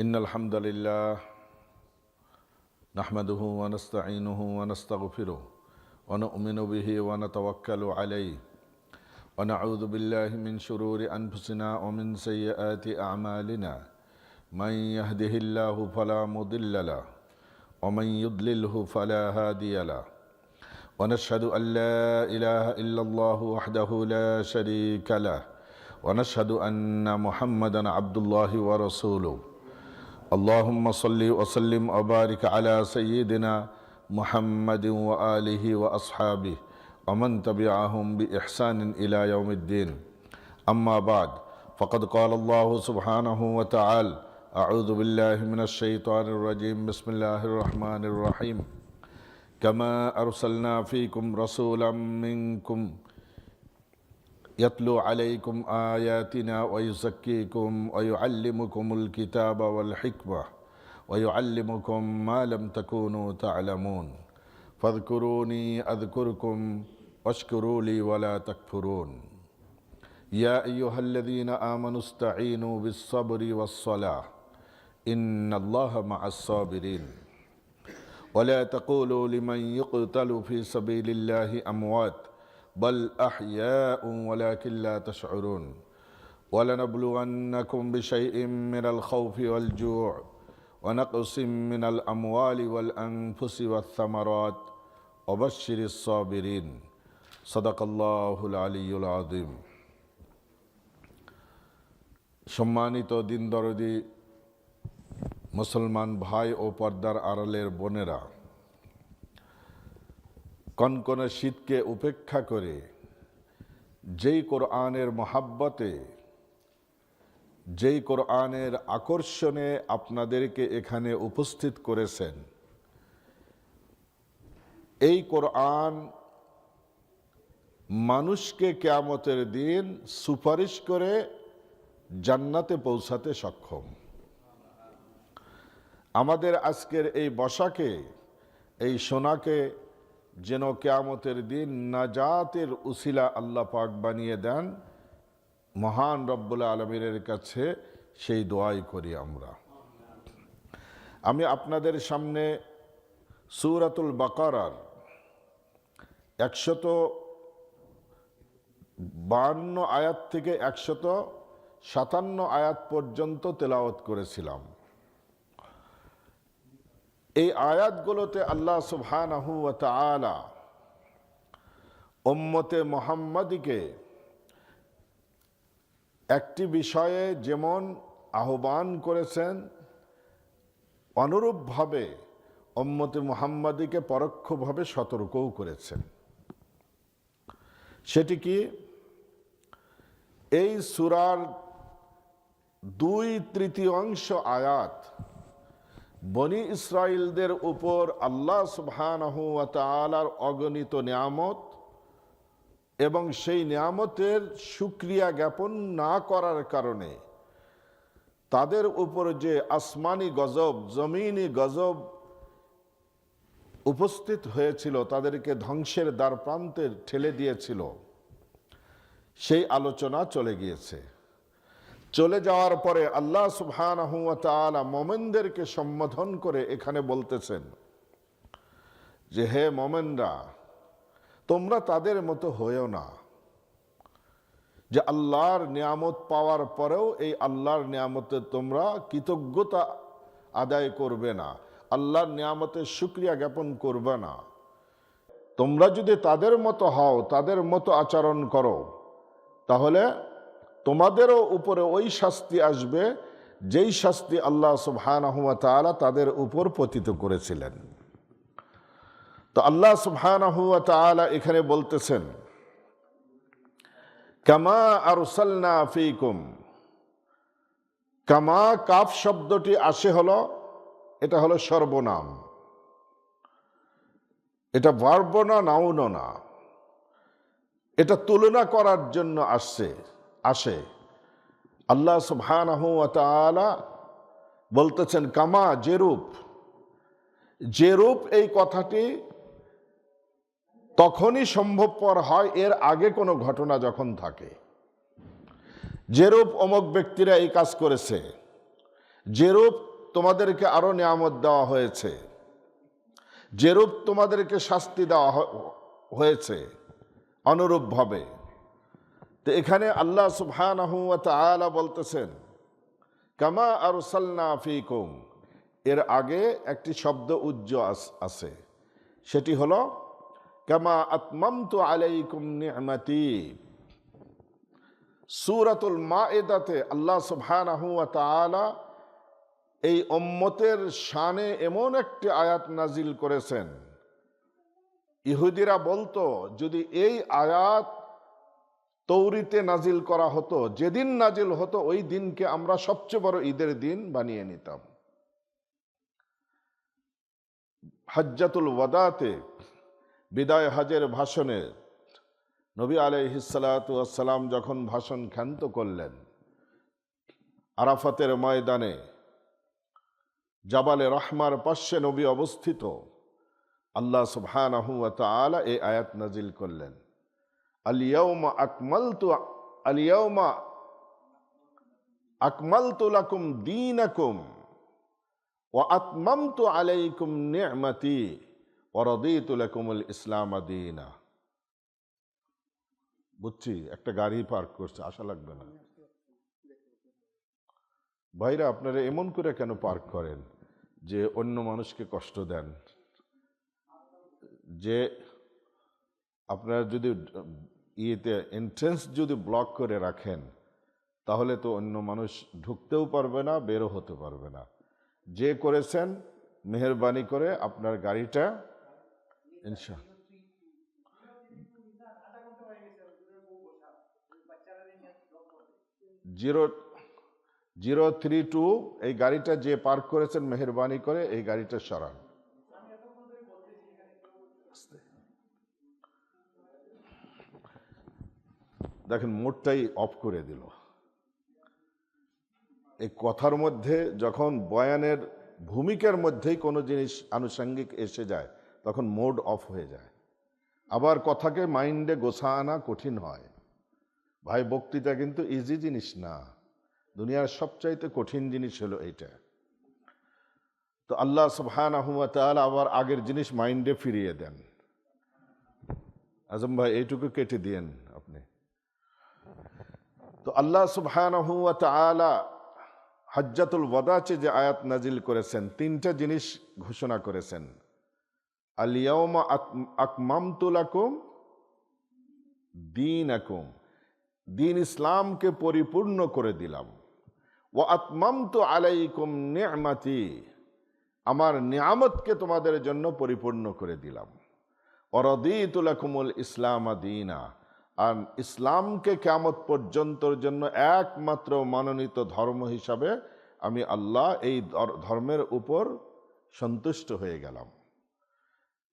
إن الحمد لله نحمده ونستعينه ونستغفره ونؤمن به ونتوكل عليه ونعوذ بالله من شرور أنفسنا ومن سيئات أعمالنا من يهده الله فلا مضل له ومن يضلله فلا هادي له ونشهد أن لا إله إلا الله وحده لا شريك له ونشهد أن محمدا عبد الله ورسوله اللهم صل وسلم وبارك على سيدنا محمد وآله وأصحابه ومن تبعهم بإحسان إلى يوم الدين أما بعد فقد قال الله سبحانه وتعالى أعوذ بالله من الشيطان الرجيم بسم الله الرحمن الرحيم كما أرسلنا فيكم رسولا منكم يتلو عليكم آياتنا ويزكيكم ويعلمكم الكتاب والحكمة ويعلمكم ما لم تكونوا تعلمون فاذكروني أذكركم واشكروا لي ولا تكفرون يا أيها الذين آمنوا استعينوا بالصبر والصلاة إن الله مع الصابرين ولا تقولوا لمن يقتل في سبيل الله أموات بل أحياء ولكن لا تشعرون ولنبلونكم بشيء من الخوف والجوع ونقص من الأموال والأنفس والثمرات وبشر الصابرين صدق الله العلي العظيم সম্মানিত দিন দরদি মুসলমান ভাই ও পর্দার আড়ালের বোনেরা, কনকনে শীতকে উপেক্ষা করে যেই কোরআনের মহাব্বতে, যেই কোরআনের আকর্ষণে আপনাদেরকে এখানে উপস্থিত করেছেন, এই কোরআন মানুষকে কিয়ামতের দিন সুপারিশ করে জান্নাতে পৌঁছাতে সক্ষম। আমাদের আজকের এই বসাকে, এই সোনাকে যেন কিয়ামতের দিন নাজাতের উসিলা আল্লাহ পাক বানিয়ে দেন, মহান রব্বুল আলামিনের কাছে সেই দোয়াই করি আমরা। আমি আপনাদের সামনে সূরাতুল বাকারার 152 আয়াত থেকে 157 আয়াত পর্যন্ত তেলাওয়াত করেছিলাম। এই আয়াতগুলোতে আল্লাহ সুবহানাহু ওয়া তাআলা উম্মতে মুহাম্মাদীকে একটি বিষয়ে যেমন আহ্বান করেছেন, অনুরূপভাবে উম্মতে মুহাম্মাদীকে পরোক্ষভাবে সতর্কও করেছেন। সেটি কি? এই সূরার 2/3 আয়াত বনি ইসরাইলদের উপর আল্লাহ সুবহানাহু ওয়া তাআলার অগণিত নিয়ামত এবং সেই নিয়ামতের শুকরিয়া জ্ঞাপন না করার কারণে তাদের উপর যে আসমানি গজব, জমিনি গজব উপস্থিত হয়েছিল, তাদেরকে ধ্বংসের দ্বার প্রান্তে ঠেলে দিয়েছিল, সেই আলোচনা চলে গিয়েছে। চলে যাওয়ার পরে আল্লাহ সুবহানাহু ওয়া তাআলা মুমিনদেরকে সম্বোধন করে এখানে বলতেছেন যে, হে মুমিনরা, তোমরা তাদের মতো হয়েও না যে আল্লাহর নিয়ামত পাওয়ার পরেও এই আল্লাহর নিয়ামতে তোমরা কৃতজ্ঞতা আদায় করবে না, আল্লাহর নিয়ামতের শুকরিয়া জ্ঞাপন করবে না। তোমরা যদি তাদের মতো হও, তাদের মতো আচরণ করো, তাহলে তোমাদেরও উপরে ওই শাস্তি আসবে যেই শাস্তি আল্লাহ সুবহানাহু ওয়া তাআলা তাদের উপর পতিত করেছিলেন। তো আল্লাহ সুবহানাহু ওয়া তাআলা এখানে বলতেছেন, কামা আরসালনা ফীকুম। কামা, কাফ শব্দটি আসে হলো, এটা হলো সর্বনাম, এটা ভার্ব না, নাউনও না, এটা তুলনা করার জন্য আসে। আল্লাহ সুবহানাহু ওয়া তাআলা বলতেছেন কামা, যেরূপ এই কথাটি তখনই সম্ভবপর হয় এর আগে কোনো ঘটনা যখন থাকে। যেরূপ অমুক ব্যক্তিরা এই কাজ করেছে, যেরূপ তোমাদেরকে আরো নিয়ামত দেওয়া হয়েছে, যেরূপ তোমাদেরকে শাস্তি দেওয়া হয়েছে অনুরূপভাবে। তো এখানে আল্লাহ সুবহানাহু ওয়া তাআলা বলতেছেন কামা আরসালনা ফীকুম, এর আগে একটি শব্দ উজ্জ আছে, সেটি হলো কামা আতমামতু আলাইকুম নি'মাতি। সূরাতুল মায়েদাতে আল্লাহ সুবহানাহু ওয়া তাআলা এই উম্মতের শানে এমন একটি আয়াত নাজিল করেছেন, ইহুদিরা বলতো যদি এই আয়াত তৌরিতে নাজিল করা হতো, যেদিন নাজিল হতো ওই দিনকে আমরা সবচেয়ে বড় ঈদের দিন বানিয়ে নিতাম। হজ্জাতুল ওয়াদাতে, বিদায় হজের ভাষণে নবী আলাইহিস সালাতু ওয়াস সালাম যখন ভাষণ ক্ষান্ত করলেন, আরাফাতের ময়দানে জাবালে রহমার পাশে নবী অবস্থিত, আল্লাহ সুবহানাহু ওয়া তাআলা এই আয়াত নাজিল করলেন, আল-ইয়াওমা আকমালতু লাকুম দীনাকুম ওয়া আতমামতু আলাইকুম নি'মাতি ওয়া রাদিতু লাকুমুল ইসলাম দীনা। বুঝছি, একটা গাড়ি পার্ক করছে, আশা লাগবে না ভাইরা। আপনারা এমন করে কেন পার্ক করেন যে অন্য মানুষকে কষ্ট দেন? যে আপনারা যদি ইয়েতে এন্ট্রেন্স যদি ব্লক করে রাখেন, তাহলে তো অন্য মানুষ ঢুকতেও পারবে না, বেরো হতে পারবে না। যে করেছেন মেহেরবানি করে আপনার গাড়িটা ইনশাআল্লাহ 032 এই গাড়িটা যে পার্ক করেছেন মেহেরবানি করে এই গাড়িটা সরান। দেখেন মোডটাই অফ করে দিল। এই কথার মধ্যে যখন বয়ানের ভূমিকার মধ্যেই কোনো জিনিস আনুষঙ্গিক এসে যায় তখন মোড অফ হয়ে যায়। আবার কথাকে মাইন্ডে গোছা আনা কঠিন হয়। ভাই, বক্তৃতা কিন্তু ইজি জিনিস না, দুনিয়ার সবচাইতে কঠিন জিনিস হলো এইটা। তো আল্লাহ সুবহানাহু ওয়া তাআলা আবার আগের জিনিস মাইন্ডে ফিরিয়ে দেন। আজম ভাই এইটুকু কেটে দিয়েন আপনি। তো আল্লাহ সুবহানাহু ওয়া তাআলা হজ্জাতুল ওয়াদাতে যে আয়াত নাজিল করেছেন, তিনটা জিনিস ঘোষণা করেছেন। আল ইয়াওমা আকমামতু লাকুম দীনাকুম, দ্বীন ইসলামকে পরিপূর্ণ করে দিলাম। ওয়া আতমামতু আলাইকুম নি'মাতি, আমার নিয়ামতকে তোমাদের জন্য পরিপূর্ণ করে দিলাম। ওয়া রাদিতু লাকুমুল ইসলাম দীনা, আর ইসলামকে কিয়ামত পর্যন্তর জন্য একমাত্র মনোনীত ধর্ম হিসাবে আমি আল্লাহ এই ধর্মের উপর সন্তুষ্ট হয়ে গেলাম।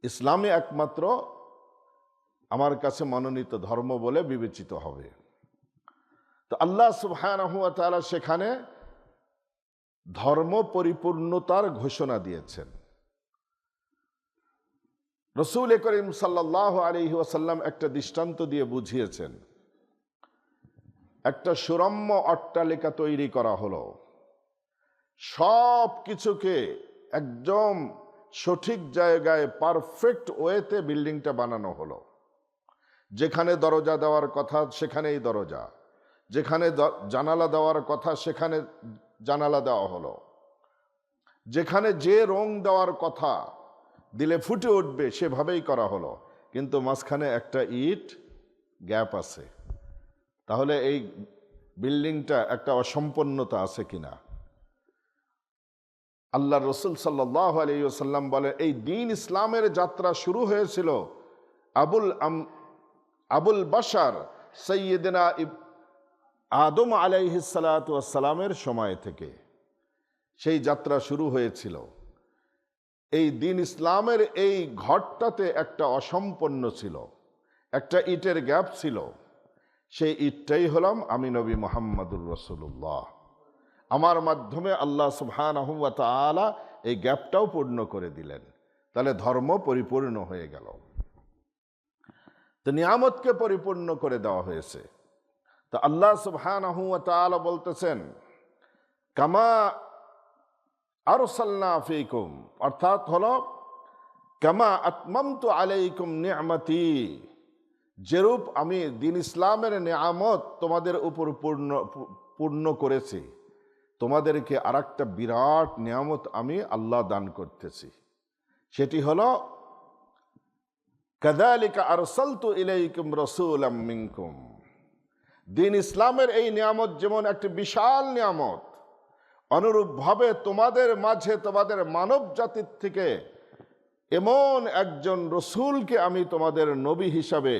ইসলামই একমাত্র আমার কাছে মনোনীত ধর্ম বলে বিবেচিত হবে। তো আল্লাহ সুবহানাহু ওয়া তাআলা সেখানে ধর্ম পরিপূর্ণতার ঘোষণা দিয়েছেন। রাসূল করিম সাল্লাল্লাহু আলাইহি ওয়াসাল্লাম একটা দৃষ্টান্ত দিয়ে বুঝিয়েছেন। একটা সুরম্য অট্টালিকা তৈরি করা হলো, সব কিছুকে একদম সঠিক জায়গায় পারফেক্ট ওয়েতে বিল্ডিংটা বানানো হলো। যেখানে দরজা দেওয়ার কথা সেখানেই দরজা, যেখানে জানালা দেওয়ার কথা সেখানে জানালা দেওয়া হলো, যেখানে যে রং দেওয়ার কথা দিলে ফুটে উঠবে সেভাবেই করা হলো। কিন্তু মাঝখানে একটা ইট গ্যাপ আছে, তাহলে এই বিল্ডিংটা একটা অসম্পূর্ণতা আছে কিনা? আল্লাহ রসুল সাল্লাল্লাহু আলাইহি ওয়াসাল্লাম বলেন, এই দ্বীন ইসলামের যাত্রা শুরু হয়েছিল আবুল বাশার সৈয়দনা আদম আলাইহিস সালাতু ওয়াস সালামের সময় থেকে সেই যাত্রা শুরু হয়েছিল। এই দ্বীন ইসলামের এই ঘরটাতে একটা অসম্পন্ন ছিল, একটা ইটের গ্যাপ ছিল। সেই ইটটাই হলাম আমি নবী মুহাম্মদুর রাসূলুল্লাহ। আমার মাধ্যমে আল্লাহ সুবহানাহু ওয়া তাআলা এই গ্যাপটাও পূর্ণ করে দিলেন। তাহলে ধর্ম পরিপূর্ণ হয়ে গেল। তো নিয়ামতকে পরিপূর্ণ করে দেওয়া হয়েছে। তো আল্লাহ সুবহানাহু ওয়া তাআলা বলতেছেন, কামা আরসালনা ফীকুম, অর্থাৎ হলো কামা আতমামতু আলাইকুম নি'মাতি, যেরূপ আমি দ্বীন ইসলামের নিয়ামত তোমাদের উপর পূর্ণ করেছি, তোমাদেরকে আরেকটা বিরাট নিয়ামত আমি আল্লাহ দান করতেছি। সেটি হলো কাযালিকা আরসালতু ইলাইকুম রাসূলাম মিনকুম। দ্বীন ইসলামের এই নিয়ামত যেমন একটি বিশাল নিয়ামত, অনুরূপভাবে তোমাদের মাঝে তোমাদের মানব জাতির থেকে এমন একজন রসুলকে আমি তোমাদের নবী হিসাবে,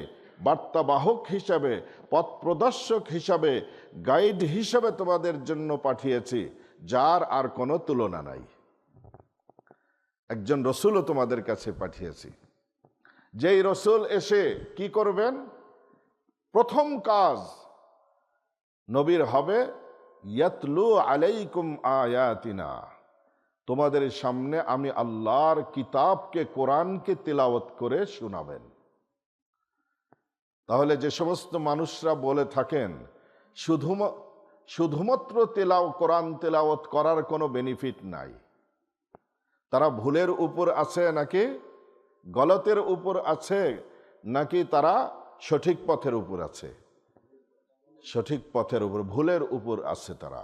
বার্তাবাহক হিসাবে, পথ প্রদর্শক হিসাবে, গাইড হিসাবে তোমাদের জন্য পাঠিয়েছি, যার আর কোনো তুলনা নাই। একজন রসুলও তোমাদের কাছে পাঠিয়েছি, যেই রসুল এসে কি করবেন? প্রথম কাজ নবীর হবে ইয়াতলু আলাইকুম আয়াতিনা, তোমাদের সামনে আমি আল্লাহর কিতাবকে, কোরআনকে তিলাওয়াত করে শোনাবেন। তাহলে যে সমস্ত মানুষরা বলে থাকেন শুধুমাত্র কোরআন তেলাওয়াত করার কোনো বেনিফিট নাই, তারা ভুলের উপর আছে নাকি গলতের উপর আছে, নাকি তারা সঠিক পথের উপর আছে? সঠিক পথের উপর, ভুলের উপর আছে তারা।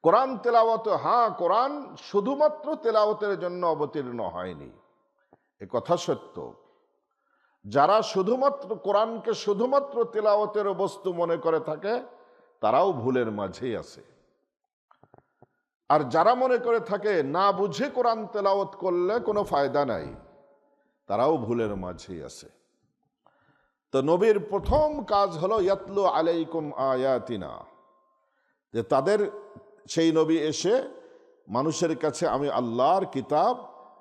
কোরআন তেলাওয়াত, হ্যাঁ, কোরআন শুধুমাত্র তেলাওয়াতের জন্য অবতীর্ণ হয়নি, এ কথা সত্য। যারা শুধুমাত্র কোরআনকে শুধুমাত্র তেলাওয়াতের বস্তু মনে করে থাকে, তারাও ভুলের মাঝেই আছে। আর যারা মনে করে থাকে না বুঝে কোরআন তেলাওয়াত করলে কোনো ফায়দা নাই, তারাও ভুলের মাঝেই আছে। তো নবীর প্রথম কাজ হলো ইয়াতলু আলাইকুম আয়াতিনা, যে তাদের সেই নবী এসে মানুষের কাছে আমি আল্লাহর কিতাব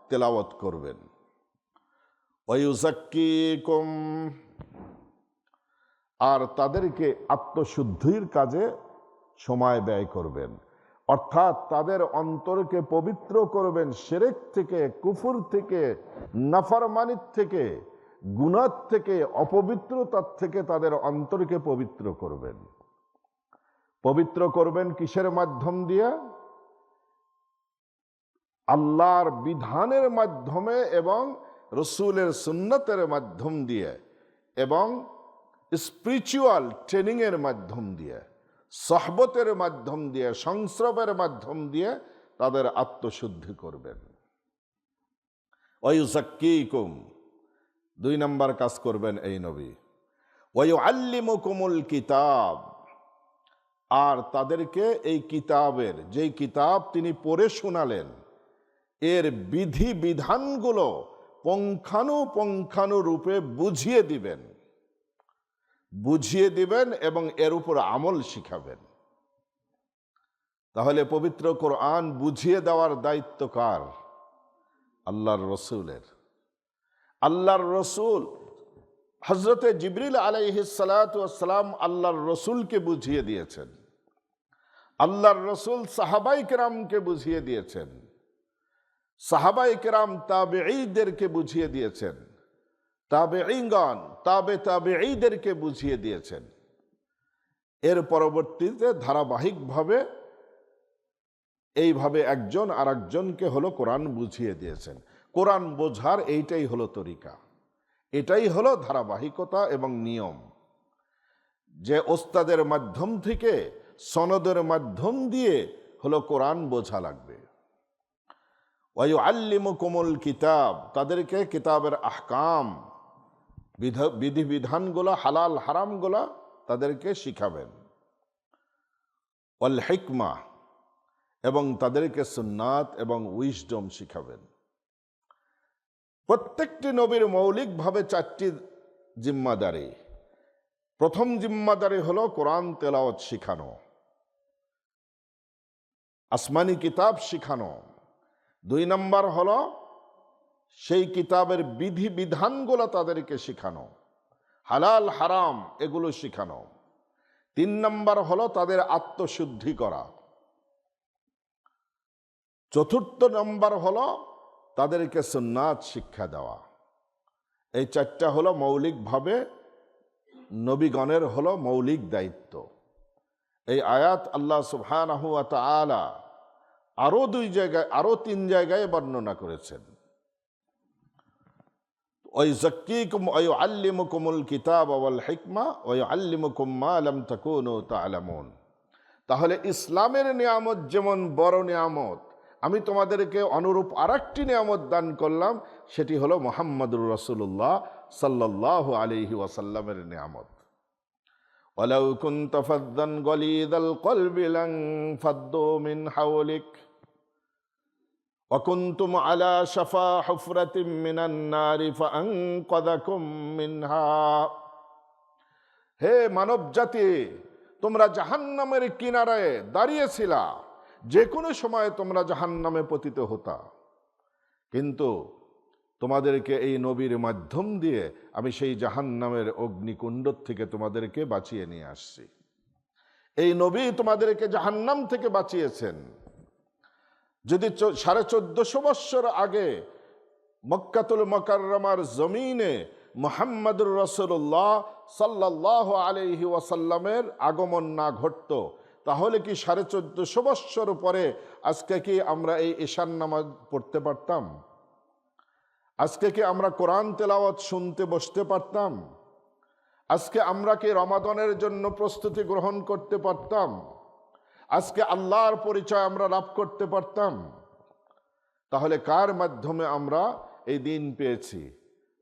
তেলাওয়াত করবেন। ওয়ায়ুযাক্কিকুম, আর তাদেরকে আত্মশুদ্ধির কাজে সময় ব্যয় করবেন, অর্থাৎ তাদের অন্তরকে পবিত্র করবেন শিরক থেকে, কুফর থেকে, নাফরমানির থেকে, গুনাহ থেকে, অপবিত্রতার থেকে তাদের অন্তরকে পবিত্র করবেন। পবিত্র করবেন কিসের মাধ্যম দিয়ে? আল্লাহর বিধানের মাধ্যমে এবং রসুলের সুন্নতের মাধ্যম দিয়ে এবং স্পিরিচুয়াল ট্রেনিংয়ের মাধ্যম দিয়ে, সহবতের মাধ্যম দিয়ে, সংস্রবের মাধ্যম দিয়ে তাদের আত্মশুদ্ধি করবেন। ওয়ায়ুযাক্কিকুম, 2 নম্বর কাজ করবেন এই নবী। ওয়ায়ুআল্লিমুকুমুল কিতাব, আর তাদেরকে এই কিতাবের, যেই কিতাব তিনি পড়ে শোনালেন, এর বিধি বিধানগুলো পুঙ্খানুপুঙ্খানুরূপে বুঝিয়ে দিবেন এবং এর উপর আমল শিখাবেন। তাহলে পবিত্র কোরআন বুঝিয়ে দেওয়ার দায়িত্ব কার? আল্লাহর রসুলের। আল্লাহর রসুল হযরতে জিবরিল আলাইহিস সালাতু ওয়াস সালাম আল্লাহর রসুলকে বুঝিয়ে দিয়েছেন, আল্লাহর রসুল সাহাবায়ে কেরামকে বুঝিয়ে দিয়েছেন, সাহাবায়ে কেরাম তাবেঈদেরকে বুঝিয়ে দিয়েছেন, তাবেঈগণ তাবেঈদেরকে বুঝিয়ে দিয়েছেন। এর পরবর্তীতে ধারাবাহিকভাবে এইভাবে একজন আর একজনকে হলো কোরআন বুঝিয়ে দিয়েছেন। কোরআন বোঝার এইটাই হলো তরিকা, এটাই হলো ধারাবাহিকতা এবং নিয়ম, যে ওস্তাদের মাধ্যম থেকে, সনদের মাধ্যম দিয়ে হলো কোরআন বোঝা লাগবে। ওয়ায়ুআল্লিমুকুমুল কিতাব, তাদেরকে কিতাবের আহকাম, বিধিবিধানগুলো, হালাল হারামগুলো তাদেরকে শিখাবেন। ওয়াল হিকমা, এবং তাদেরকে সুন্নাত এবং উইজডম শিখাবেন। প্রত্যেকটি নবীর মৌলিকভাবে 4টি জিম্মাদারি। প্রথম জিম্মাদারি হলো কোরআন তেলাওয়াত শিখানো, আসমানি কিতাব শিখানো। 2 নম্বর হলো সেই কিতাবের বিধি বিধানগুলো তাদেরকে শিখানো, হালাল হারাম এগুলো শিখানো। 3 নম্বর হলো তাদের আত্মশুদ্ধি করা। 4র্থ নম্বর হলো তাদেরকে সুন্নাত শিক্ষা দেওয়া। এই 4টা হলো মৌলিকভাবে নবীগণের হলো মৌলিক দায়িত্ব। এই আয়াত আল্লাহ সুবহানাহু ওয়া তাআলা আরো 2 জায়গায়, আরো 3 জায়গায় বর্ণনা করেছেন। ওয়াইযাক্কিকুম ওয়া ইউআল্লিমুকুমুল কিতাবা ওয়াল হিকমা ওয়া ইউআল্লিমুকুম মা লাম তাকুনু তা'লামুন। তাহলে ইসলামের নিয়ামত যেমন বড় নিয়ামত, আমি তোমাদেরকে অনুরূপ আরেকটি নিয়ামত দান করলাম, সেটি হলো মুহাম্মদুর রাসূলুল্লাহ সাল্লাল্লাহু আলাইহি ওয়াসাল্লামের নিয়ামত। ওয়ালাউ কুনতা ফাযযান গালিযাল কলবি লানফাদ্দু মিন হাওলিক ওয়া কুনতুম আলা শাফা হুফরাতিন মিনান নারি ফাআনকাযাকুম মিনহা। হে মানব জাতি, তোমরা জাহান্নামের কিনারায় দাঁড়িয়েছিলা, যে কোনো সময় তোমরা জাহান্নামে পতিত হতা, কিন্তু তোমাদেরকে এই নবীর মাধ্যম দিয়ে আমি সেই জাহান্নামের অগ্নিকুণ্ড থেকে তোমাদেরকে বাঁচিয়ে নিয়ে আসছি। এই নবী তোমাদেরকে জাহান্নাম থেকে বাঁচিয়েছেন। যদি 1450 বৎসর আগে মক্কাতুল মুকাররমার জমিনে মুহাম্মদুর রাসূলুল্লাহ সাল্লাল্লাহু আলাইহি ওয়াসাল্লামের আগমন না ঘটত, তাহলে কি 1450 বৎসর পরে আজকে কি আমরা এই ঈশান নামাজ পড়তে পারতাম? আজকে কি আমরা কোরআন তেলাওয়াত শুনতে বসতে পারতাম? আজকে আমরা কি রমাদানের জন্য প্রস্তুতি গ্রহণ করতে পারতাম? আজকে আল্লাহর পরিচয় আমরা লাভ করতে পারতাম? তাহলে কার মাধ্যমে আমরা এই দিন পেয়েছি?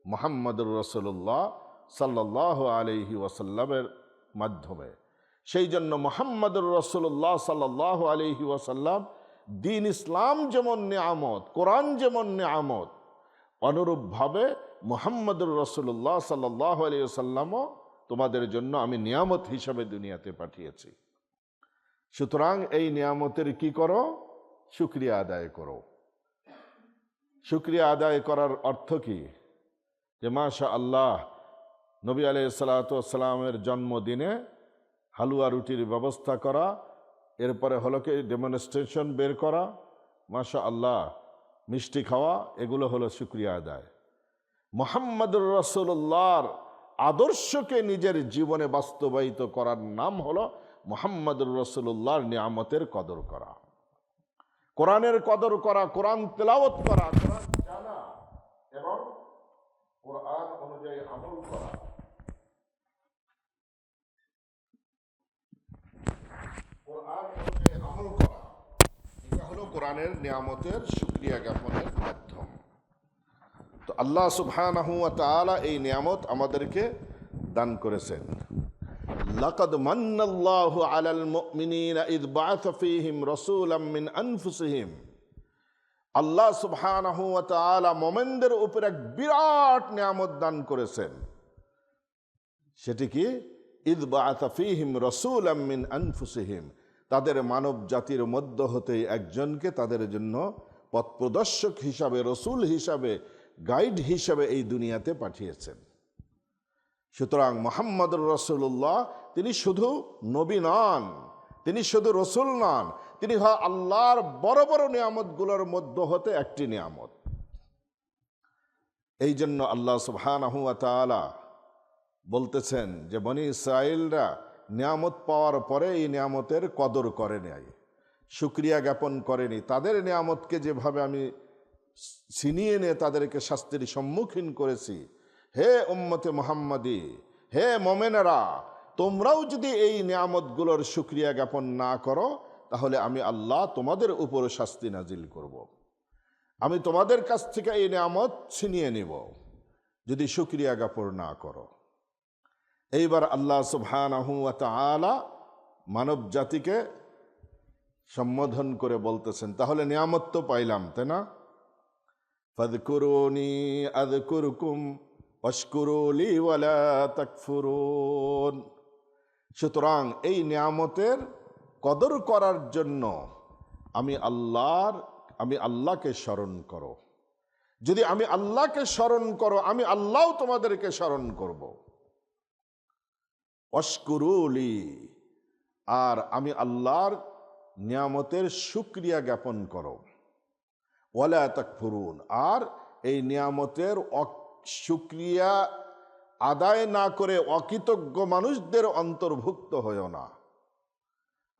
মুহাম্মদুর রাসূলুল্লাহ সাল্লাল্লাহু আলাইহি ওয়াসাল্লামের মাধ্যমে। সেই জন্য মুহাম্মদুর রাসূলুল্লাহ সাল্লাল্লাহু আলাইহি ওয়াসাল্লাম, দিন ইসলাম যেমন নিয়ামত, কোরআন যেমন নিয়ামত, অনুরূপভাবে মুহাম্মদুর রাসূলুল্লাহ সাল্লাল্লাহু আলাইহি ওয়াসাল্লামও তোমাদের জন্য আমি নিয়ামত হিসাবে দুনিয়াতে পাঠিয়েছি। সুতরাং এই নিয়ামতের কি করো? শুকরিয়া আদায় করো। শুকরিয়া আদায় করার অর্থ কি? যে মাশাআল্লাহ, নবী আলাইহিস সালাতু ওয়াস সালামের জন্মদিনে হালুয়া রুটির ব্যবস্থা করা, এরপরে হলো কি ডেমনস্ট্রেশন বের করা, মাশাআল্লাহ মিষ্টি খাওয়া, এগুলো হলো শুকরিয়া আদায়। মুহাম্মদুর রাসূলুল্লাহর আদর্শকে নিজের জীবনে বাস্তবায়িত করার নাম হলো মুহাম্মদুর রাসূলুল্লাহর নিয়ামতের কদর করা, কোরআনের কদর করা, কোরআন তেলাওয়াত করা, কোরআন জানা এবং কোরআন অনুযায়ী আমল করা। কোরআন অনুযায়ী আমল করা, এটা হলো কোরআনের নিয়ামতের শুকরিয়া জ্ঞাপনের মাধ্যম। তো আল্লাহ সুবহানাহু ওয়া তাআলা এই নিয়ামত আমাদেরকে দান করেছেন। লাকাদ মান্নাল্লাহু আলাল মুমিনিনা ইয বাআসা ফীহিম রাসূলাম মিন আনফুসিহিম। আল্লাহ সুবহানাহু ওয়া তাআলা মুমিনদের উপর এক বিরাট নিয়ামত দান করেছেন। সেটি কি? ইয বাআসা ফীহিম রাসূলাম মিন আনফুসিহিম, তাদের মানব জাতির মধ্য হতে একজনকে তাদের জন্য পথপ্রদর্শক হিসাবে, রসূল হিসাবে, গাইড হিসাবে এই দুনিয়াতে পাঠিয়েছেন। সুতরাং মুহাম্মদুর রাসূলুল্লাহ তিনি শুধু নবী নন, তিনি শুধু রসূল নন, তিনি আল্লাহর বড় বড় নিয়ামতগুলোর মধ্য হতে একটি নিয়ামত। এই জন্য আল্লাহ সুবহানাহু ওয়া তাআলা বলতেছেন যে বনি ইসরাঈলরা নিয়ামত পাওয়ার পরে এই নিয়ামতের কদর করে নাই, শুকরিয়া জ্ঞাপন করেনি। তাদের নিয়ামতকে যেভাবে আমি ছিনিয়ে নিয়ে তাদেরকে শাস্তির সম্মুখীন করেছি, হে উম্মতে মুহাম্মাদি, হে মোমেনেরা, তোমরাও যদি এই নিয়ামতগুলোর শুকরিয়া জ্ঞাপন না করো, তাহলে আমি আল্লাহ তোমাদের উপর শাস্তি নাজিল করব। আমি তোমাদের কাছ থেকে এই নিয়ামত ছিনিয়ে নিব যদি শুকরিয়া জ্ঞাপন না করো। এইবার আল্লাহ সুবহানাহু ওয়া তাআলা মানব জাতিকে সম্বোধন করে বলতেছেন, তাহলে নিয়ামত তো পাইলাম, তাই না? ফাযকুরুনি আযকুরকুম ওয়াশকুরু লি ওয়ালা তাকফুরুন। সুতরাং এই নিয়ামতের কদর করার জন্য আমি আল্লাহকে স্মরণ করো। যদি আমি আল্লাহকে স্মরণ করো, আমি আল্লাহও তোমাদেরকে স্মরণ করব। ওয়াশকুরু লি, আর আমি আল্লাহর নিয়ামতের শুকরিয়া জ্ঞাপন করো। ওয়ালা তাকফুরুন, আর এই নিয়ামতের শুকরিয়া আদায় না করে অকৃতজ্ঞ মানুষদের অন্তর্ভুক্ত হয়েও না।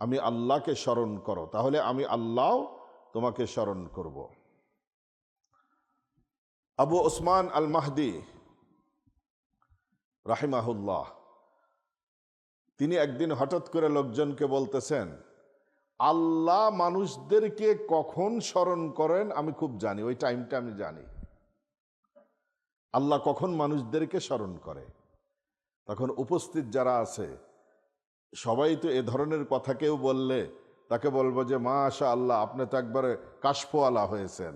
আমি আল্লাহকে স্মরণ করো, তাহলে আমি আল্লাহ তোমাকে স্মরণ করব। আবু ওসমান আল মাহদি রাহিমাহুল্লাহ তিনি একদিন হঠাৎ করে লোকজনকে বলতেছেন, আল্লাহ মানুষদেরকে কখন স্মরণ করেন আমি খুব জানি, ওই টাইমটা আমি জানি। আল্লাহ কখন মানুষদেরকে স্মরণ করে। তখন উপস্থিত যারা আছে সবাই তো এ ধরনের কথা কেউ বললে তাকে বলবো যে মাশা আল্লাহ, আপনি তো একবারে কাশফওয়ালা হয়েছেন,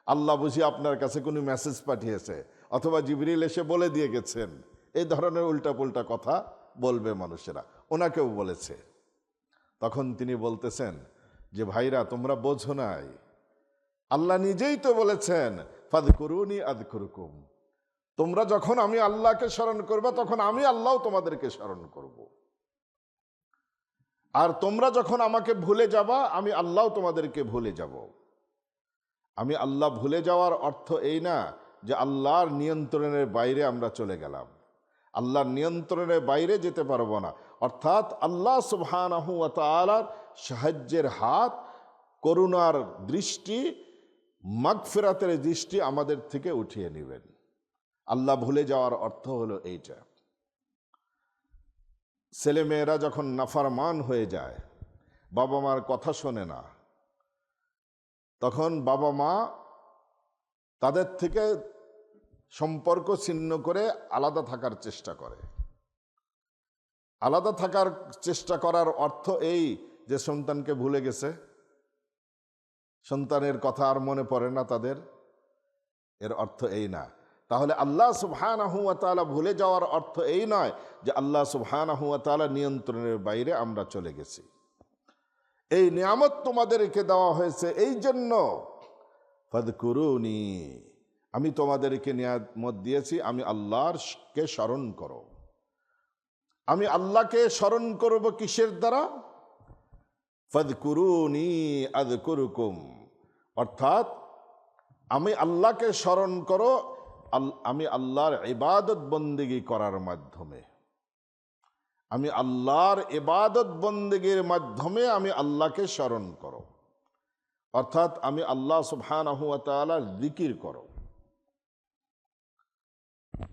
আল্লাহ বুঝি আপনার কাছে কোনো মেসেজ পাঠিয়েছে, অথবা জিবরিল এসে বলে দিয়ে গেছেন। এই ধরনের উল্টাপুল্টা কথা বলবে মানুষেরা। ওনাকেও বলেছে। তখন তিনি বলতেছেন যে ভাইরা, তোমরা বোঝো নাই, আল্লাহ নিজেই তো বলেছেন ফাযকুরুনি আযকুরকুম, তোমরা যখন আমি আল্লাহকে স্মরণ করবে তখন আমি আল্লাহ তোমাদেরকে স্মরণ করব। আর তোমরা যখন আমাকে ভুলে যাবা আমি আল্লাহ তোমাদেরকে ভুলে যাব। আমি আল্লাহ ভুলে যাওয়ার অর্থ এই না যে আল্লাহর নিয়ন্ত্রণের বাইরে আমরা চলে গেলাম। আল্লাহর নিয়ন্ত্রণের বাইরে যেতে পারবো না, অর্থাৎ আল্লাহ সুবহানাহু ওয়া তাআলার সাহায্যের হাত, করুণার দৃষ্টি, মাগফিরাতের দৃষ্টি আমাদের থেকে উঠিয়ে নেবেন। আল্লাহ ভুলে যাওয়ার অর্থ হলো এইটা। ছেলেমেয়েরা যখন নাফরমান হয়ে যায়, বাবা মার কথা শোনে না, তখন বাবা মা তাদের থেকে সম্পর্ক ছিন্ন করে আলাদা থাকার চেষ্টা করে। আলাদা থাকার চেষ্টা করার অর্থ এই যে সন্তানকে ভুলে গেছে, সন্তানের কথা আর মনে পড়ে না তাদের, এর অর্থ এই না। তাহলে আল্লাহ সুবহানাহু ওয়া তাআলা ভুলে যাওয়ার অর্থ এই নয় যে আল্লাহ সুবহানাহু ওয়া তাআলা নিয়ন্ত্রণের বাইরে আমরা চলে গেছি। এই নিয়ামত তোমাদেরকে দেওয়া হয়েছে এই জন্য, ফাযকুরুনি, আমি তোমাদেরকে নিয়ামত দিয়েছি, আমি আল্লাহকে স্মরণ করো। আমি আল্লাহকে স্মরণ করব কিসের দ্বারা? ফাযকুরুনি আযকুরকুম, অর্থাৎ আমি আল্লাহকে স্মরণ করো আমি আল্লাহর ইবাদত বন্দেগী করার মাধ্যমে। আমি আল্লাহর ইবাদত বন্দেগীর মাধ্যমে আমি আল্লাহকে স্মরণ করো, অর্থাৎ আমি আল্লাহ সুবহানাহু ওয়া তাআলার জিকির করো।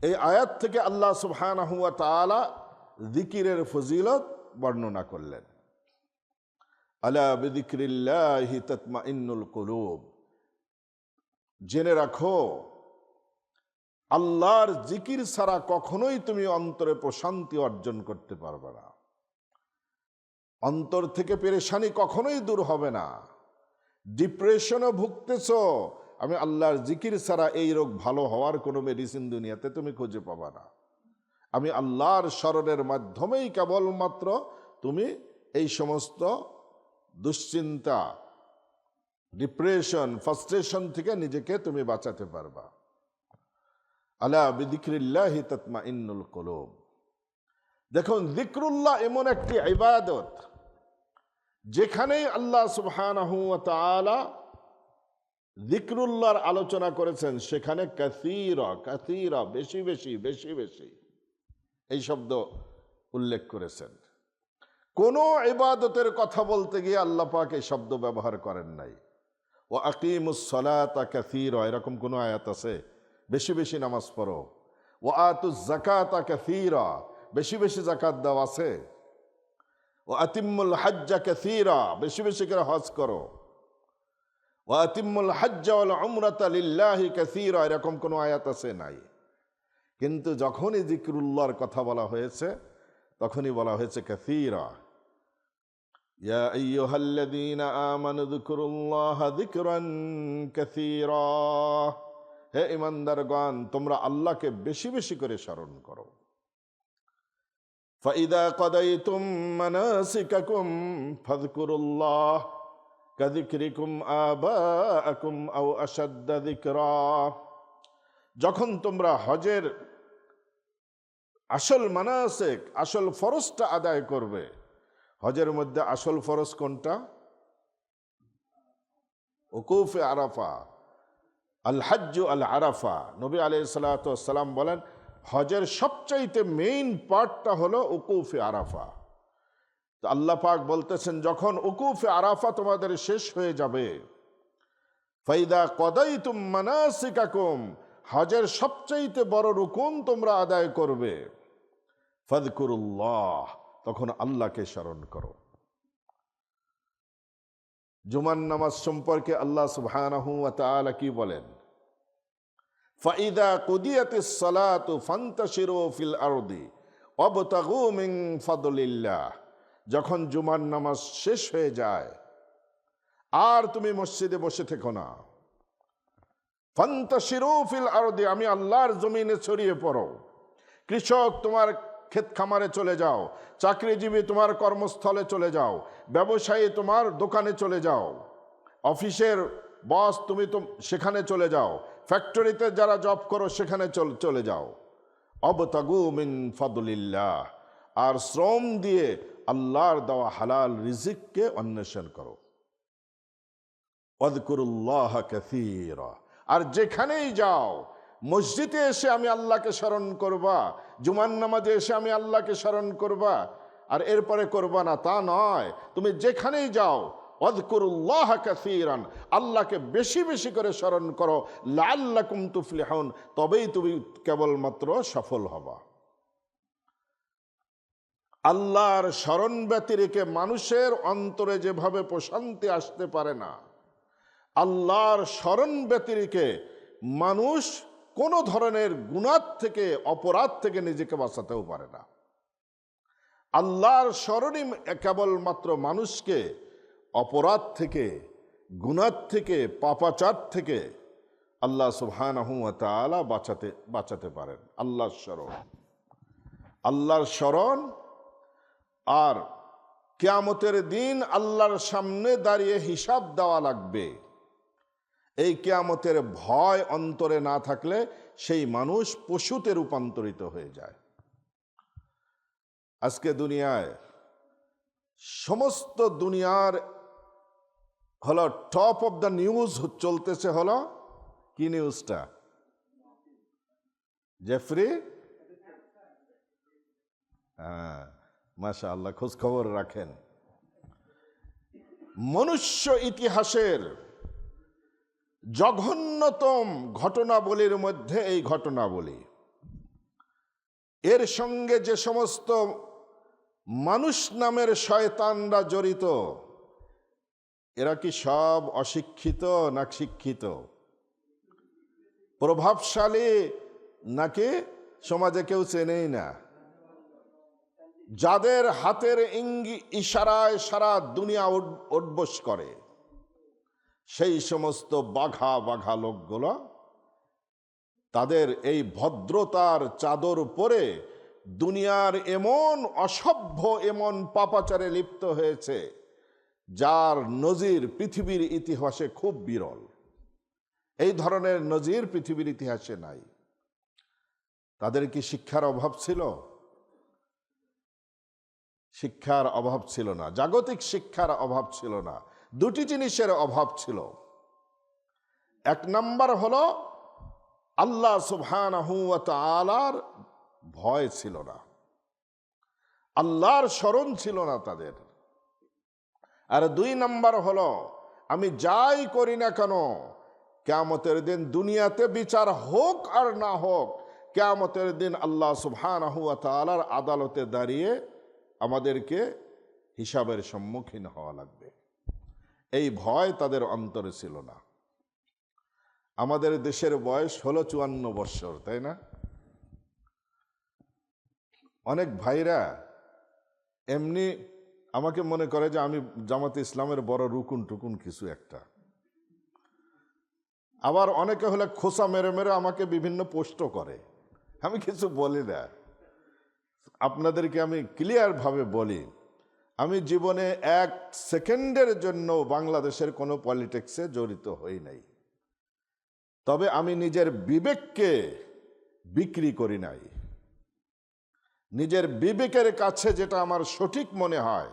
এই আয়াত থেকে আল্লাহ সুবহানাহু ওয়া তাআলা জিকিরের ফজিলত বর্ণনা করলেন। আলা বিযিকরিল্লাহি তাতমাইন্নুল কুলুব, জেনে রাখো আল্লাহর জিকির ছাড়া কখনোই তুমি অন্তরে প্রশান্তি অর্জন করতে পারবে না। অন্তর থেকে পেরেশানি কখনোই দূর হবে না। ডিপ্রেশনও ভুগতেছ, আমি আল্লাহর জিকির ছাড়া এই রোগ ভালো হওয়ার কোনো মেডিসিন দুনিয়াতে তুমি খুঁজে পাবা না। আমি আল্লাহর স্মরণের মাধ্যমেই কেবলমাত্র তুমি এই সমস্ত দুশ্চিন্তা, ডিপ্রেশন, ফ্রাস্ট্রেশন থেকে নিজেকে তুমি বাঁচাতে পারবা। আলা বিযিকরিল্লাহি তাতমাইন্নুল কুলুব। দেখুন, যিকরুল্লাহ এমন একটি ইবাদত যেখানেই আল্লাহ সুবহানাহু ওয়া তাআলা যিকরুল্লাহর আলোচনা করেছেন সেখানে কাসীরা কাসীরা, বেশি বেশি বেশি বেশি এই শব্দ উল্লেখ করেছেন। কোন ইবাদতের কথা বলতে গিয়ে আল্লাহ পাক এই শব্দ ব্যবহার করেন নাই। ওয়া আকিমুস সালাতা কাসীরা, এরকম কোন আয়াত আছে? বেশি বেশি নামাজ পড়ো। ওয়া আতুজ যাকাতা কাসীরা, বেশি বেশি যাকাত দাও আছে? ওয়া আতিম্মুল হাজ্জা কাসীরা, বেশি বেশি করে হজ করো। ওয়া আতিম্মুল হাজ্জা ওয়াল উমরাতা লিল্লাহি কাসীরা, এরকম কোন আয়াত আছে? নাই। কিন্তু যখনই যিকরুল্লাহর কথা বলা হয়েছে তখনই বলা হয়েছে কাসীরা। ইয়া আইয়ুহাল্লাযীনা আমানু যিকুরুল্লাহা যিকরান কাসীরা, হে ঈমানদারগণ, তোমরা আল্লাহকে বেশি বেশি করে স্মরণ করো। ফাইদা কাদাইতুম মানাসিকাকুম ফাযকুরুল্লাহ কাযিকরিকুম আবাআকুম আও আশাদ্দা যিকরা, যখন তোমরা হজের আসল মানাসিক, আসল ফরজটা আদায় করবে। হজের মধ্যে আসল ফরজ কোনটা? উকুফে আরাফা, আল হাজ্জু আল আরাফা। নবী আলাইহিস সালাতু ওয়াস সালাম বলেন হজের সবচাইতে মেইন পার্টটা হলো উকুফে আরাফা। তো আল্লাহ পাক বলতেছেন যখন উকুফে আরাফা তোমাদের শেষ হয়ে যাবে ফাইদা কদাইতুম মানাসিকাকুম, হজের সবচাইতে বড় রুকুন তোমরা আদায় করবে, ফাযকুরুল্লাহ, তখন আল্লাহকে স্মরণ করো। জুমার নামাজ সম্পর্কে আল্লাহ সুবহানাহু ওয়া তাআলা কি বলেন? ফাইদা কুদিয়াতিস সালাতু ফান্তাশিরু ফিল আরদি ওয়াবতাগু মিন ফাদলিল্লাহ, যখন জুমার নামাজ শেষ হয়ে যায় আর তুমি মসজিদে বসে থেকো না, ফান্তাশিরু ফিল আরদি, আমি আল্লাহর জমিনে ছড়িয়ে পড়ো। কৃষক তোমার ক্ষেত খামারে চলে যাও, চাকরিজীবী তোমার কর্মস্থলে চলে যাও, ব্যবসায়ী তোমার দোকানে চলে যাও, অফিসের বস তুমি তো সেখানে চলে যাও, ফ্যাক্টরিতে যারা জব করো সেখানে চলে যাও। অবতাগু মিন ফাদলিল্লাহ, আর শ্রম দিয়ে আল্লাহর দেওয়া হালাল রিজিককে অন্বেষণ করো। ওয়াযকুরুল্লাহ কাসীরা, আর যেখানেই যাও, মসজিদে এসে আমি আল্লাহকে স্মরণ করবা, জুমার নামাজে এসে আমি আল্লাহকে স্মরণ করবা, আর এরপরে করবা না তা নয়, তুমি যেখানেই যাও ওয়াযকুরুল্লাহ কাসীরান, আল্লাহকে বেশি বেশি করে স্মরণ করো, লাআল্লাকুম তুফলিহুন, তবেই তুমি কেবলমাত্র সফল হবা। আল্লাহর স্মরণ ব্যতিরেকে মানুষের অন্তরে যেভাবে প্রশান্তি আসতে পারে না, আল্লাহর স্মরণ ব্যতিরেকে মানুষ কোনো ধরনের গুনাহ থেকে, অপরাধ থেকে নিজেকে বাঁচাতেও পারে না। আল্লাহর স্মরণই কেবলমাত্র মানুষকে অপরাধ থেকে, গুনাহ থেকে, পাপাচার থেকে আল্লাহ সুবহানাহু ওয়া তাআলা বাঁচাতে পারেন। আল্লাহর স্মরণ, আল্লাহর স্মরণ, আর কিয়ামতের দিন আল্লাহর সামনে দাঁড়িয়ে হিসাব দেওয়া লাগবে। এই কিয়ামতের ভয় অন্তরে না থাকলে সেই মানুষ পশুতে রূপান্তরিত হয়ে যায়। আজকে দুনিয়ায় সমস্ত দুনিয়ার হলো টপ অফ দ্য নিউজ চলতেছে, হলো কি নিউজটা? জেফরি, হ্যাঁ, মাশাআল্লাহ, খোঁজ খবর রাখেন। মনুষ্য ইতিহাসের জঘন্যতম ঘটনাবলীর মধ্যে এই ঘটনাবলী। এর সঙ্গে যে সমস্ত মানুষ নামের শয়তানরা জড়িত, এরা কি সব অশিক্ষিত না শিক্ষিত? প্রভাবশালী নাকি সমাজে কেউ চেনেই না? যাদের হাতের ইশারায় সারা দুনিয়া উঠবোস করে, সেই সমস্ত বাঘা বাঘা লোকগুলো তাদের এই ভদ্রতার চাদর পরে দুনিয়ার এমন অসভ্য, এমন পাপাচারে লিপ্ত হয়েছে যার নজির পৃথিবীর ইতিহাসে খুব বিরল। এই ধরনের নজির পৃথিবীর ইতিহাসে নাই। তাদের কি শিক্ষার অভাব ছিল? শিক্ষার অভাব ছিল না, জাগতিক শিক্ষার অভাব ছিল না। দুটি জিনিসের অভাব ছিল। এক নাম্বার হলো আল্লাহ সুবহানাহু ওয়া তাআলার ভয় ছিল না, আল্লাহর স্মরণ ছিল না তাদের। আর দুই নাম্বার হলো, আমি যাই করি না কেন, কিয়ামতের দিন দুনিয়াতে বিচার হোক আর না হোক, কিয়ামতের দিন আল্লাহ সুবহানাহু ওয়া তাআলার আদালতে দাঁড়িয়ে আমাদেরকে হিসাবের সম্মুখীন হওয়া লাগবে। এই ভয় তাদের অন্তরে ছিল না। আমাদের দেশের বয়স হলো 54 বৎসর, তাই না? অনেক ভাইরা এমনি আমাকে মনে করে যে আমি জামাতে ইসলামের বড় রুকুন টুকুন কিছু একটা। আবার অনেকে হলে খোসা মেরে মেরে আমাকে বিভিন্ন পোস্ট করে, আমি কিছু বলি না। আপনাদেরকে আমি ক্লিয়ার ভাবে বলি, আমি জীবনে 1 সেকেন্ডের জন্য বাংলাদেশের কোনো পলিটিক্সে জড়িত হই নাই। তবে আমি নিজের বিবেককে বিক্রি করি নাই। নিজের বিবেকের কাছে যেটা আমার সঠিক মনে হয়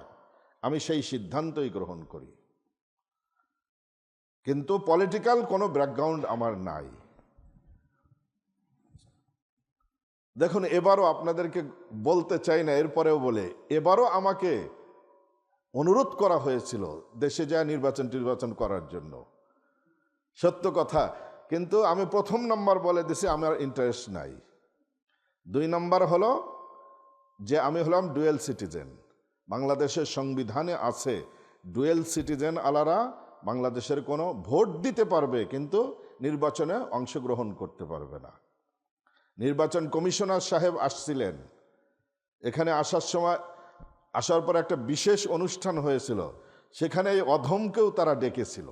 আমি সেই সিদ্ধান্তই গ্রহণ করি। কিন্তু পলিটিক্যাল কোনো ব্যাকগ্রাউন্ড আমার নাই। দেখুন, এবারও আপনাদেরকে বলতে চাই না, এরপরেও বলে, এবারও আমাকে অনুরোধ করা হয়েছিল দেশে যায় নির্বাচন করার জন্য। সত্য কথা। কিন্তু আমি প্রথম নাম্বার বলে দিছি আমার ইন্টারেস্ট নাই। 2 নাম্বার হলো যে আমি হলাম ডুয়েল সিটিজেন। বাংলাদেশের সংবিধানে আছে ডুয়েল সিটিজেন আলারা বাংলাদেশের কোনো ভোট দিতে পারবে কিন্তু নির্বাচনে অংশগ্রহণ করতে পারবে না। নির্বাচন কমিশনার সাহেব আসছিলেন এখানে, আসার পর একটা বিশেষ অনুষ্ঠান হয়েছিল, সেখানে এই অধমকেও তারা ডেকেছিল।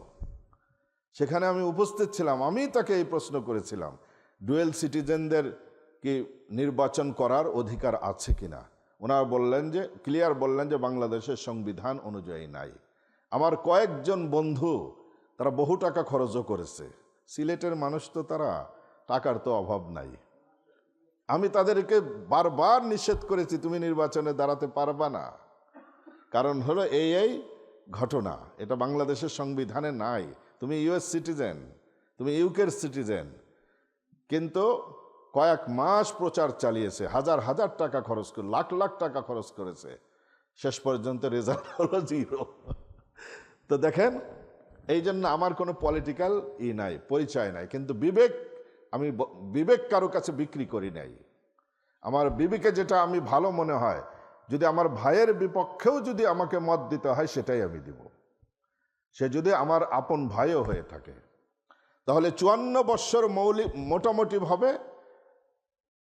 সেখানে আমি উপস্থিত ছিলাম, আমি তাকে এই প্রশ্ন করেছিলাম ডুয়েল সিটিজেনদের কি নির্বাচন করার অধিকার আছে কিনা। ওনারা বললেন যে ক্লিয়ার বললেন যে বাংলাদেশের সংবিধান অনুযায়ী নাই। আমার কয়েকজন বন্ধু তারা বহু টাকা খরচও করেছে, সিলেটের মানুষ তো, তারা টাকার তো অভাব নাই। আমি তাদেরকে বারবার নিষেধ করেছি তুমি নির্বাচনে দাঁড়াতে পারবা না, কারণ হলো এই ঘটনা, এটা বাংলাদেশের সংবিধানে নাই। তুমি ইউএস সিটিজেন, তুমি ইউকের সিটিজেন। কিন্তু কয়েক মাস প্রচার চালিয়েছে, হাজার হাজার টাকা খরচ করে, লাখ লাখ টাকা খরচ করেছে, শেষ পর্যন্ত রেজাল্ট হলো 0। তো দেখেন, এই জন্য আমার কোনো পলিটিক্যাল নাই, পরিচয় নাই, কিন্তু আমি বিবেক কারো কাছে বিক্রি করি নাই। আমার বিবেকে যেটা আমি ভালো মনে হয়, যদি আমার ভাইয়ের বিপক্ষেও যদি আমাকে মত দিতে হয় সেটাই আমি দিব, সে যদি আমার আপন ভাইও হয়ে থাকে। তাহলে 54 বৎসর মোটামুটিভাবে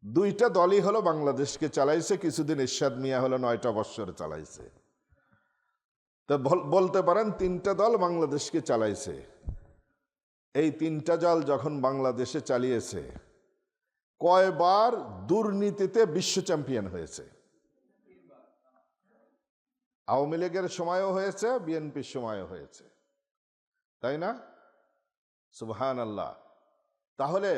2টা দলই হলো বাংলাদেশকে চালাইছে। কিছুদিন ইরশাদ মিয়া হলো 9টা বৎসর চালাইছে। তো বলতে পারেন 3টা দল বাংলাদেশকে চালাইছে। এই 3টা দল যখন বাংলাদেশে চালিয়েছে, কয়বার দুর্নীতিতে বিশ্ব চ্যাম্পিয়ন হয়েছে? আওয়ামী লীগের সময়ও হয়েছে, বিএনপির সময়ও হয়েছে, তাই না? সুবহানাল্লাহ। তাহলে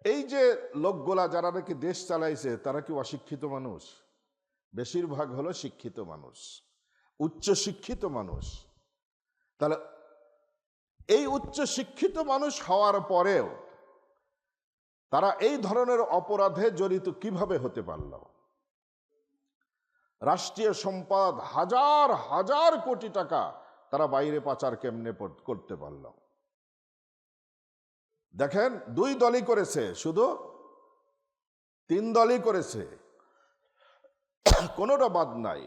এই যে লোকগুলা যারা নাকি দেশ চালাইছে, তারা কি অশিক্ষিত মানুষ? বেশিরভাগ হলো শিক্ষিত মানুষ, উচ্চ শিক্ষিত মানুষ। তাহলে এই উচ্চ শিক্ষিত মানুষ হওয়ার পরেও তারা এই ধরনের অপরাধে জড়িত কিভাবে হতে পারল? রাষ্ট্রীয় সম্পদ হাজার হাজার কোটি টাকা তারা বাইরে পাচার কেমনে করতে পারল? দেখেন, 2 দলই করেছে, শুধু 3 দলই করেছে, কোনোটা বাদ নাই।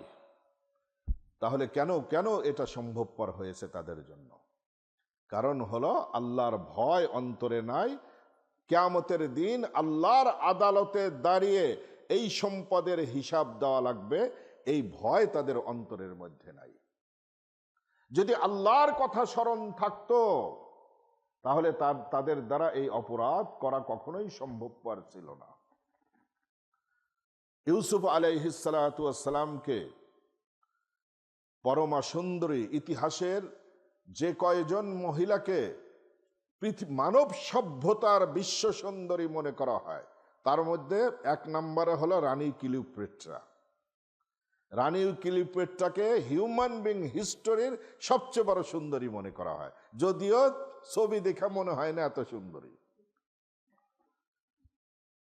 তাহলে কেন এটা সম্ভবপর হয়েছে তাদের জন্য? কারণ হলো আল্লাহর ভয় অন্তরে নাই। কিয়ামতের দিন আল্লাহর আদালতে দাঁড়িয়ে এই সম্পদের হিসাব দেওয়া লাগবে, এই ভয় তাদের অন্তরের মধ্যে নাই। যদি আল্লাহর কথা স্মরণ থাকতো তাহলে তাদের দ্বারা এই অপরাধ করা কখনোই সম্ভবপর ছিল না। ইউসুফ আলাইহিস সালাতু ওয়াস সালামকে পরমা সুন্দরী, ইতিহাসের যে কয়জন মহিলাকে মানব সভ্যতার বিশ্ব সুন্দরী মনে করা হয়, তার মধ্যে 1 নম্বরে হলো রানী ক্লিওপেট্রা। রানী ক্লিওপেট্রাকে হিউম্যান বিং হিস্টোরির সবচেয়ে বড় সুন্দরী মনে করা হয়, যদিও ছবি দেখা মনে হয় না এত সুন্দরী।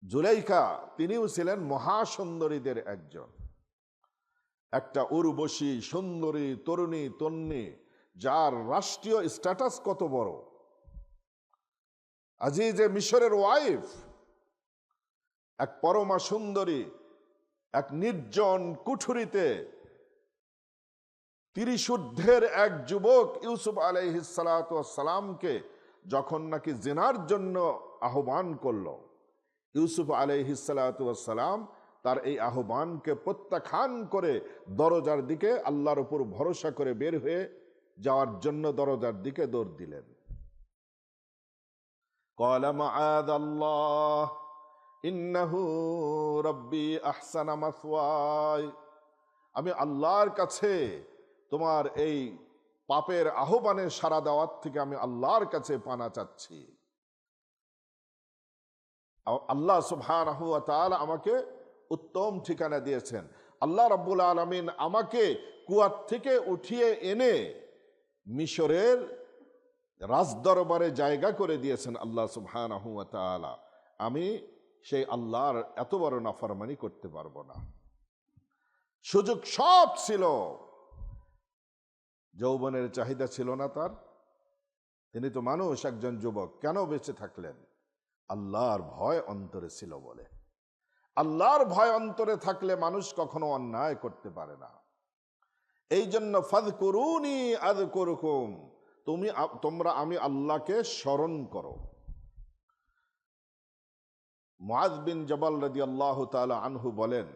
জুলাইখা, তিনিও ছিলেন মহাসুন্দরীদের একজন, একটা উর্বশী সুন্দরী তরুণী, যার রাষ্ট্রীয় স্ট্যাটাস কত বড়। আজিজে মিশরের ওয়াইফ, এক পরমা সুন্দরী, এক নির্জন কুঠুরিতে 30 ঊর্ধ্বের এক যুবক ইউসুফ আলাইহিস সালাতু ওয়াস সালামকে যখন নাকি জিনার জন্য আহ্বান করল, ইউসুফ আলাইহিস সালাতু ওয়াস সালাম তার এই আহ্বানকে প্রত্যাখ্যান করে দরজার দিকে, আল্লাহর উপর ভরসা করে বের হয়ে যাওয়ার জন্য দরজার দিকে দৌড় দিলেন। ক্বালা মাআযাল্লাহ ইন্নাহু রাব্বি আহসানা মাসওয়ায়, আমি আল্লাহর কাছে তোমার এই পাপের আহ্বানে সাড়া দেওয়ার থেকে আমি আল্লাহর কাছে পানা চাচ্ছি। আল্লাহ সুবহানাহু ওয়া তাআলা আমাকে উত্তম ঠিকানা দিয়েছেন। আল্লাহ রাব্বুল আলামিন আমাকে কুয়ার থেকে উঠিয়ে এনে মিশরের রাজদরবারে জায়গা করে দিয়েছেন আল্লাহ সুবহানাহু ওয়া তাআলা। আমি সেই আল্লাহর এত বড় নাফরমানি করতে পারবো না। সুযোগ সব ছিল, যৌবনের চাহিদা ছিল না তার, তিনি তো মানুষ, একজন যুবক, কেন বেঁচে থাকলেন? আল্লাহর ভয় অন্তরে ছিল বলে। আল্লাহর ভয় অন্তরে থাকলে মানুষ কখনো অন্যায় করতে পারে না। এই জন্য ফাযকুরুনি আযকুরকুম, তোমরা আমি আল্লাহকে স্মরণ করো। মুআয বিন জাবাল রাদিয়াল্লাহু তাআলা আনহু বলেন,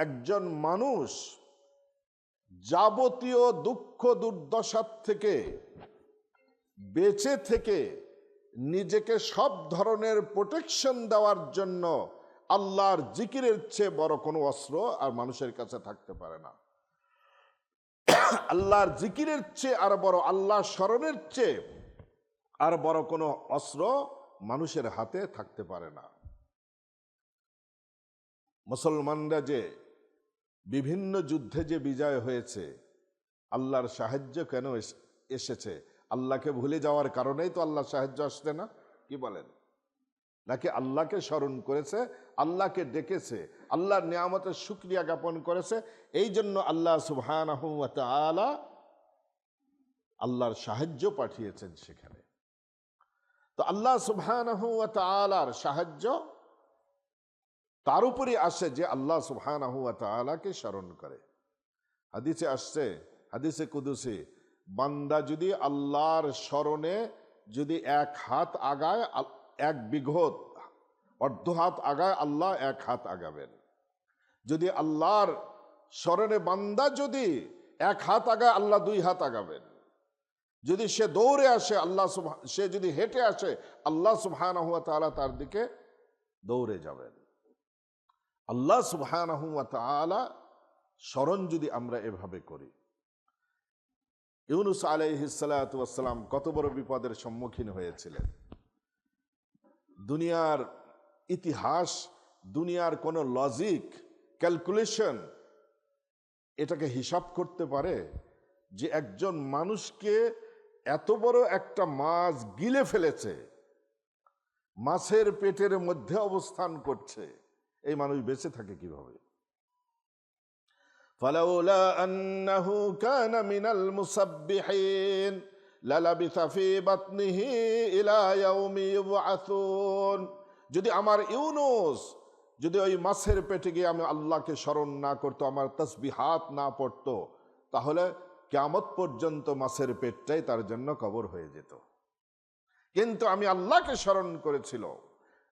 একজন মানুষ যাবতীয় দুঃখ দুর্দশার থেকে বেঁচে থেকে নিজেকে সব ধরনের প্রোটেকশন দেওয়ার জন্য আল্লাহর জিকিরের চেয়ে বড় কোনো অস্ত্র আর মানুষের কাছে থাকতে পারে না। আল্লাহর জিকিরের চেয়ে আর বড়, আল্লাহ স্মরণের চেয়ে আর বড় কোনো অস্ত্র মানুষের হাতে থাকতে পারে না। মুসলমানরা যে বিভিন্ন যুদ্ধে যে বিজয় হয়েছে, আল্লাহর সাহায্য কেন এসেছে? আল্লাহকে ভুলে যাওয়ার কারণেই তো আল্লাহর সাহায্য আসছে না, কি বলেন? নাকি আল্লাহকে স্মরণ করেছে, আল্লাহকে ডেকেছে, আল্লাহর নিয়ামতের শুকরিয়া জ্ঞাপন করেছে, এই জন্য আল্লাহ সুবহানাহু ওয়া তাআলা আল্লাহর সাহায্য পাঠিয়েছেন সেখানে। তো আল্লাহ সুবহানাহু ওয়া তাআলার সাহায্য তার উপরই আসে যে আল্লাহ সুবহানাহু ওয়া তাআলাকে স্মরণ করে। হাদিসে আসছে, হাদিসে কুদুসি, বান্দা যদি আল্লাহর স্মরণে যদি এক হাত আগায়, এক বিঘত অর্ধ হাত আগায়, আল্লাহ এক হাত আগাবেন। যদি আল্লাহর স্মরণে বান্দা যদি এক হাত আগায়, আল্লাহ দুই হাত আগাবেন। যদি সে দৌড়ে আসে, সে যদি হেঁটে আসে, আল্লাহ সুবহানাহু ওয়া তাআলা তার দিকে দৌড়ে যাবেন। আল্লাহ সুবহানাহু ওয়া তাআলা স্মরণ যদি আমরা এভাবে করি। ইউনূস আলাইহিস সালাতু ওয়াস সালাম কত বড় বিপদের সম্মুখীন হয়েছিলেন। দুনিয়ার ইতিহাস, দুনিয়ার কোনো লজিক, ক্যালকুলেশন এটাকে হিসাব করতে পারে যে একজন মানুষকে এত বড় একটা মাছ গিলে ফেলেছে, মাছের পেটের মধ্যে অবস্থান করছে, এই মানুষ বেঁচে থাকে কিভাবে? ফালাউলা আন্নাহু কানা মিনাল মুসাব্বিহিন লালাবিথা ফি বাতনিহি ইলা ইয়াউমি ইউবআসুন। যদি আমার ইউনূস যদি ওই মাছের পেটে গিয়ে আমি আল্লাহকে স্মরণ না করতো, আমার তাসবিহাত না পড়তো, তাহলে কিয়ামত পর্যন্ত মাছের পেটটাই তার জন্য কবর হয়ে যেত। কিন্তু আমি আল্লাহকে স্মরণ করেছিল,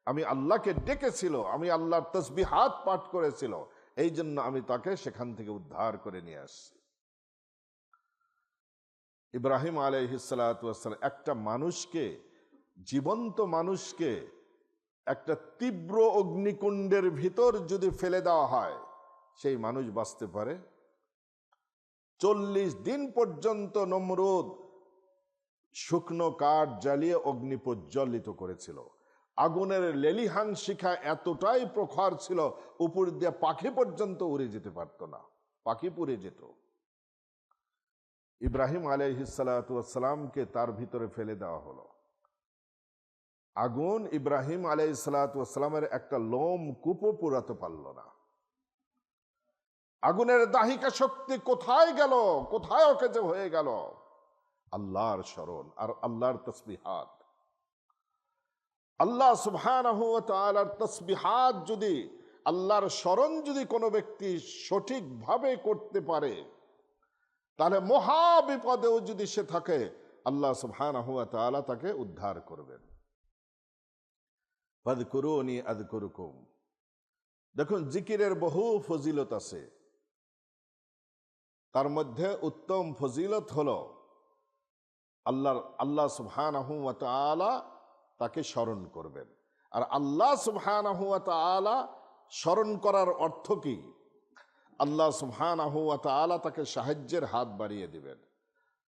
আমি আল্লাহকে ডেকেছিল, আমি আল্লাহর তাসবিহাত পাঠ করেছিল, এই জন্য আমি তাকে সেখান থেকে উদ্ধার করে নিয়ে আসছি। ইব্রাহিম আলাইহিস সালাতু ওয়াস সালাম, একটা মানুষকে, জীবন্ত মানুষকে একটা তীব্র অগ্নিকুণ্ডের ভিতর যদি ফেলে দেওয়া হয়, সেই মানুষ বাঁচতে পারে? 40 দিন পর্যন্ত নমরুদ শুকনো কাঠ জ্বালিয়ে অগ্নি প্রজ্বলিত করেছিল। আগুনের লেলিহান শিখা এতটাই প্রখর ছিল, উপর দিয়ে পাখি পর্যন্ত উড়ে যেতে পারত না, পাখি পুড়ে যেত। ইব্রাহিম আলাইহিস সালাতু ওয়াস সালামকে তার ভিতরে ফেলে দেওয়া হলো। আগুন ইব্রাহিম আলাইহিস সালাতু ওয়াস সালামের একটা লোম কূপও পুরাতে পারল না। আগুনের দাহিকা শক্তি কোথায় গেল, কোথায় ওকে যে হয়ে গেল? আল্লাহর স্মরণ আর আল্লাহর তাসবিহাত। আল্লাহ সুবহানাহু ওয়া তাআলার তাসবিহাত যদি, আল্লাহর স্মরণ যদি কোনো ব্যক্তি সঠিকভাবে করতে পারে, তাহলে মহা বিপদেও যদি সে থাকে, আল্লাহ সুবহানাহু ওয়া তাআলা তাকে উদ্ধার করবেন। ফাযকুরুনি আযকুরকুম। দেখুন, জিকিরের বহু ফজিলত আছে, তার মধ্যে উত্তম ফজিলত হলো আল্লাহ সুবহানাহু ওয়া তাআলা তাকে স্মরণ করবেন। আর আল্লাহ সুবহানাহু ওয়া তাআলা স্মরণ করার অর্থ কি? আল্লাহ সুবহানাহু ওয়া তাআলা তাকে সাহায্যের হাত বাড়িয়ে দিবেন,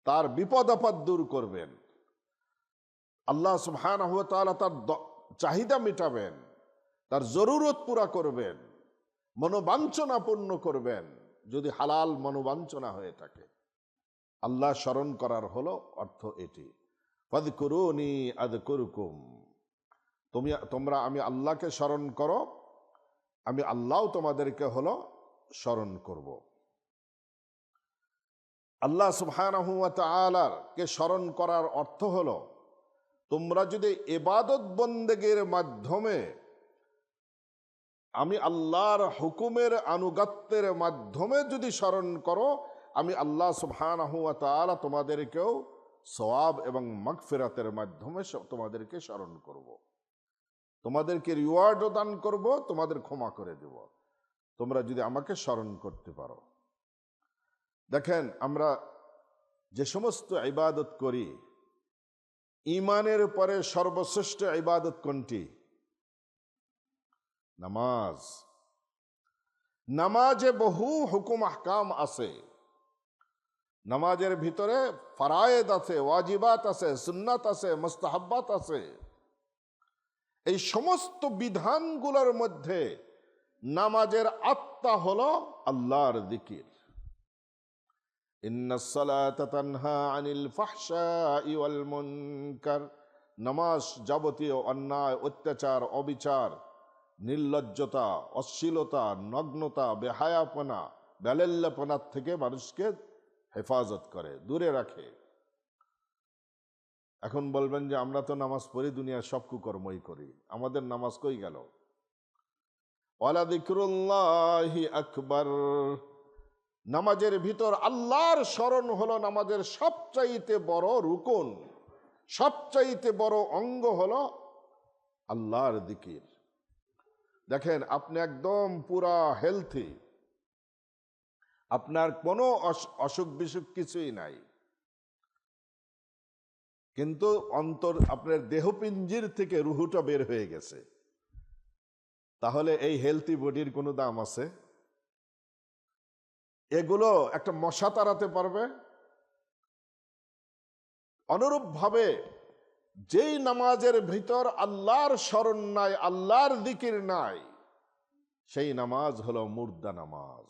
তার বিপদ আপদ দূর করবেন। আল্লাহ সুবহানাহু ওয়া তাআলা তার চাহিদা মেটাবেন, তার জরুরত পুরা করবেন, মনোবাঞ্ছনা পূর্ণ করবেন, যদি হালাল মনোবাঞ্ছনা হয়ে থাকে। আল্লাহ স্মরণ করার হলো অর্থ এটি। ফাযকুরুনি আযকুরকুম, তোমরা আমি আল্লাহকে স্মরণ করো, আমি আল্লাহ তোমাদেরকে হলো স্মরণ করব। আল্লাহ সুবহানাহু ওয়া তাআলার কে স্মরণ করার অর্থ হলো, তোমরা যদি ইবাদত বন্দেগীর মাধ্যমে আমি আল্লাহর হুকুমের আনুগত্যের মাধ্যমে যদি স্মরণ করো, আমি আল্লাহ সুবহানাহু ওয়া তাআলা তোমাদেরকেও সওয়াব এবং মাগফিরাতের মাধ্যমে তোমাদেরকে স্মরণ করব। তোমাদেরকে রিওয়ার্ডও দান করব, তোমাদের ক্ষমা করে দেব, তোমরা যদি আমাকে স্মরণ করতে পারো। দেখেন, আমরা যে সমস্ত ইবাদত করি, ঈমানের পরে সর্বশ্রেষ্ঠ ইবাদত কোনটি? নামাজ। নামাজে বহু হুকুম আহকাম আছে। নামাজের ভিতরে ফারায়েদ আছে, ওয়াজিবাত আছে, সুন্নাত আছে, মুস্তাহাব্বাত আছে। এই সমস্ত বিধানগুলোর মধ্যে নামাজের আত্মা হলো আল্লাহর যিকির। ইন্নাস সালাতা তানহা আনিল ফাহশাই ওয়াল মুনকার। নামাজ যাবতীয় অন্যায়, অত্যাচার, অবিচার, নির্লজ্জতা, অশ্লীলতা, নগ্নতা, বেহায়াপনা, বেলেল্লাপনার থেকে মানুষকে হেফাজত করে, দূরে রাখে। এখন বলবেন যে আমরা তো নামাজ পড়ি, দুনিয়ার সব কুকর্মই করি, আমাদের নামাজ কই গেল? ওয়ালা যিকরুল্লাহি আকবার। নামাজের ভিতর আল্লাহর স্মরণ হলো নামাজের সবচাইতে বড় রুকন, সবচাইতে বড় অঙ্গ হলো আল্লাহর যিকির। দেখেন, আপনি একদম পুরা হেলথি, আপনার কোনো অসুখ বিসুখ কিছুই নাই, কিন্তু আপনার দেহপিঞ্জির থেকে রুহুটা বের হয়ে গেছে, তাহলে এই হেলথি বডির কোনো দাম আছে? এগুলো একটা মশা তাড়াতে পারবে? অনুরূপভাবে যেই নামাজের ভিতর আল্লাহর স্মরণ নাই, আল্লাহর যিকির নাই, সেই নামাজ হলো মুর্দা নামাজ।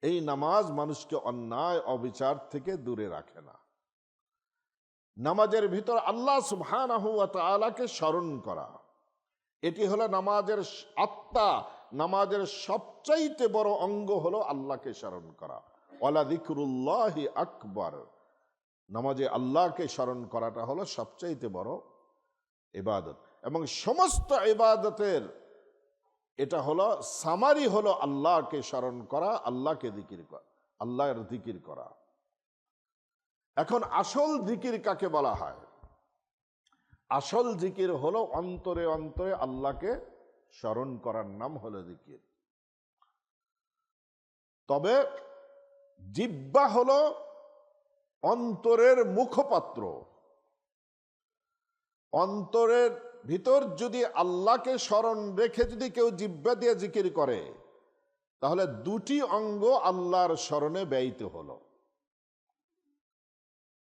এই নামাজ মানুষকে অন্যায় অবিচার থেকে দূরে রাখে না। নামাজের ভিতর আল্লাহ সুবহানাহু ওয়া তাআলাকে স্মরণ করা, এটি হলো নামাজের আত্মা। নামাজের সবচাইতে বড় অঙ্গ হলো আল্লাহকে স্মরণ করা। ওয়ালা যিকরুল্লাহি আকবার। নামাজে আল্লাহকে স্মরণ করাটা হলো সবচাইতে বড় ইবাদত, এবং সমস্ত ইবাদতের এটা হলো সামারি, হলো আল্লাহকে স্মরণ করা, আল্লাহকে যিকির করা, আল্লাহর যিকির করা। এখন আসল যিকির কাকে বলা হয়? আসল যিকির হলো অন্তরে অন্তরে আল্লাহকে স্মরণ করার নাম হলো যিকির। তবে জিহ্বা হলো অন্তরের মুখপাত্র। অন্তরের ভিতর যদি আল্লাহকে স্মরণ রেখে যদি কেউ জিহ্বা দিয়ে জিকির করে, তাহলে দুটি অঙ্গ আল্লাহর স্মরণে ব্যয়িত হলো।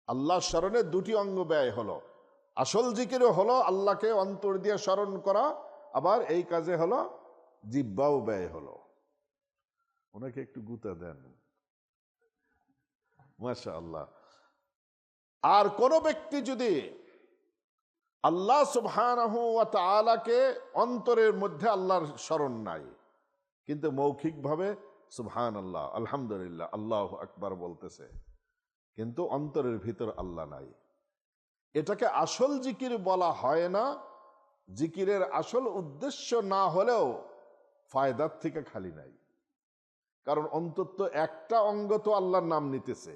আল্লাহর স্মরণে দুটি অঙ্গ ব্যয় হলো। আসল জিকিরও হলো আল্লাহকে অন্তর দিয়ে স্মরণ করা, আবার এই কাজে হলো জিহ্বাও ব্যয় হলো। ওনাকে একটু গুতা দেন, মাশাআল্লাহ। আর কোন ব্যক্তি যদি আল্লাহ সুবহানাহু ওয়া তাআলাকে, অন্তরের মধ্যে আল্লাহর স্মরণ নাই, কিন্তু মৌখিকভাবে সুবহানাল্লাহ, আলহামদুলিল্লাহ, আল্লাহু আকবার বলতেছে, কিন্তু অন্তরের ভিতর আল্লাহ নাই, এটাকে আসল জিকির বলা হয় না। জিকিরের আসল উদ্দেশ্য না হলেও ফায়দার থেকে খালি নাই, কারণ অন্তত একটা অঙ্গ তো আল্লাহর নাম নিতেছে,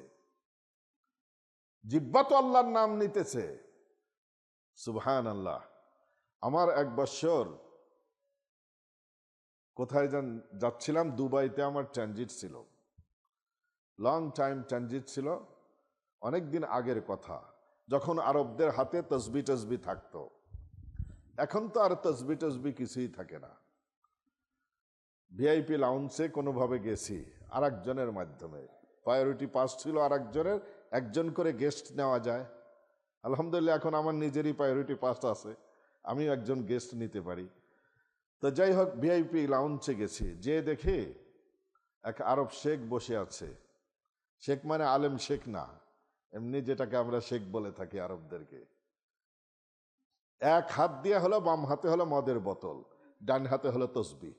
জিহ্বা তো আল্লাহর নাম নিতেছে। সুবহানাল্লাহ। আমার এক বছর কোথায় যাচ্ছিলাম, দুবাইতে আমার ট্রানজিট ছিল, লং টাইম ট্রানজিট ছিল, অনেক দিন আগের কথা, যখন আরবদের হাতে তসবি টসবি থাকতো। এখন তো আর তসবি টসবি কিছুই থাকে না। ভিআইপি লাউঞ্জে কোনোভাবে গেছি আর একজনের মাধ্যমে, প্রায়োরিটি পাস ছিল আর একজনের, একজন করে গেস্ট নেওয়া যায়। আলহামদুলিল্লাহ, এখন আমার নিজেরই প্রায়োরিটি পাস আছে, আমিও একজন গেস্ট নিতে পারি। তো যাই হোক, ভিআইপি লাউঞ্জে গেছি, যে দেখি এক আরব শেখ বসে আছে। শেখ মানে আলেম শেখ না, এমনি যেটাকে আমরা শেখ বলে থাকি আরবদেরকে। এক হাত দিয়ে হলো, বাম হাতে হলো মদের বোতল, ডান হাতে হলো তসবি।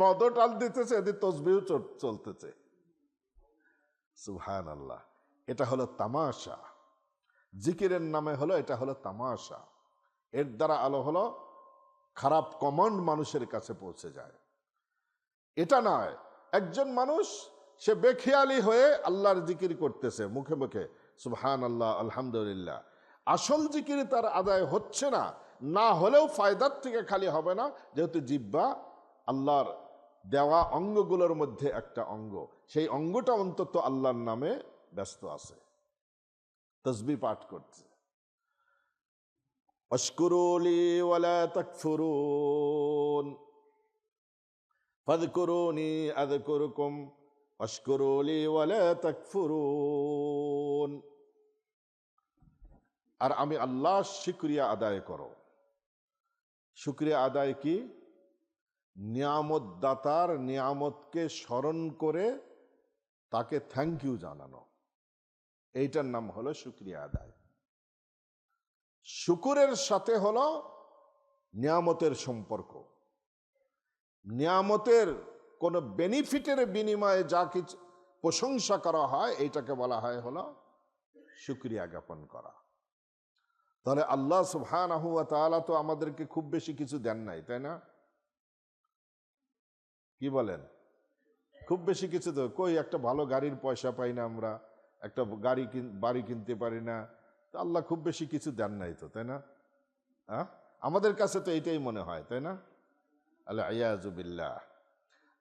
মদও টান দিতেছে, এদের তসবিও চলতেছে। সুবহানাল্লাহ। এটা হলো তামাশা। জিকিরের নামে হলো এটা হলো তামাশা। এর দ্বারা আলো হলো খারাপ কমান্ড মানুষের কাছে পৌঁছে যায়। এটা নয়, একজন মানুষ সে বেখেয়ালি হয়ে আল্লাহর জিকির করতেছে মুখে মুখে সুবহানাল্লাহ আলহামদুলিল্লাহ, আসল জিকির তার আদায় হচ্ছে না। না হলেও ফায়দার থেকে খালি হবে না, যেহেতু জিহ্বা আল্লাহর দেওয়া অঙ্গগুলোর মধ্যে একটা অঙ্গ, সেই অঙ্গটা অন্তত আল্লাহর নামে ব্যস্ত আছে, তসবিহ পাঠ করছে। আশকুরুলি ওয়ালা তাকফুরুন ফাযকুরুনি আযকুরকুম আশকুরুলি ওয়ালা তাকফুরুন। আর আমি আল্লাহর শুকরিয়া আদায় করো। শুকরিয়া আদায় কি? নিয়ামত দাতার নিয়ামতকে স্মরণ করে তাকে থ্যাংক ইউ জানানো, এইটার নাম হলো শুকরিয়া আদায়। শুকুরের সাথে হলো নিয়ামতের সম্পর্ক। নিয়ামতের কোন বেনিফিটের বিনিময়ে যা কিছু প্রশংসা করা হয় এইটাকে বলা হয় হলো শুকরিয়া জ্ঞাপন করা। তাহলে আল্লাহ সুবহানাহু ওয়া তাআলা তো আমাদেরকে খুব বেশি কিছু দেন নাই, তাই না? কি বলেন? খুব বেশি কিছু তো কই, একটা ভালো গাড়ির পয়সা পাই না আমরা, একটা বাড়ি কিনতে পারি না, তো আল্লাহ খুব বেশি কিছু দেন নাই তো, তাই না? হ্যাঁ, আমাদের কাছে তো এইটাই মনে হয়, তাই না? আল্লাহ ইয়াযু বিল্লাহ।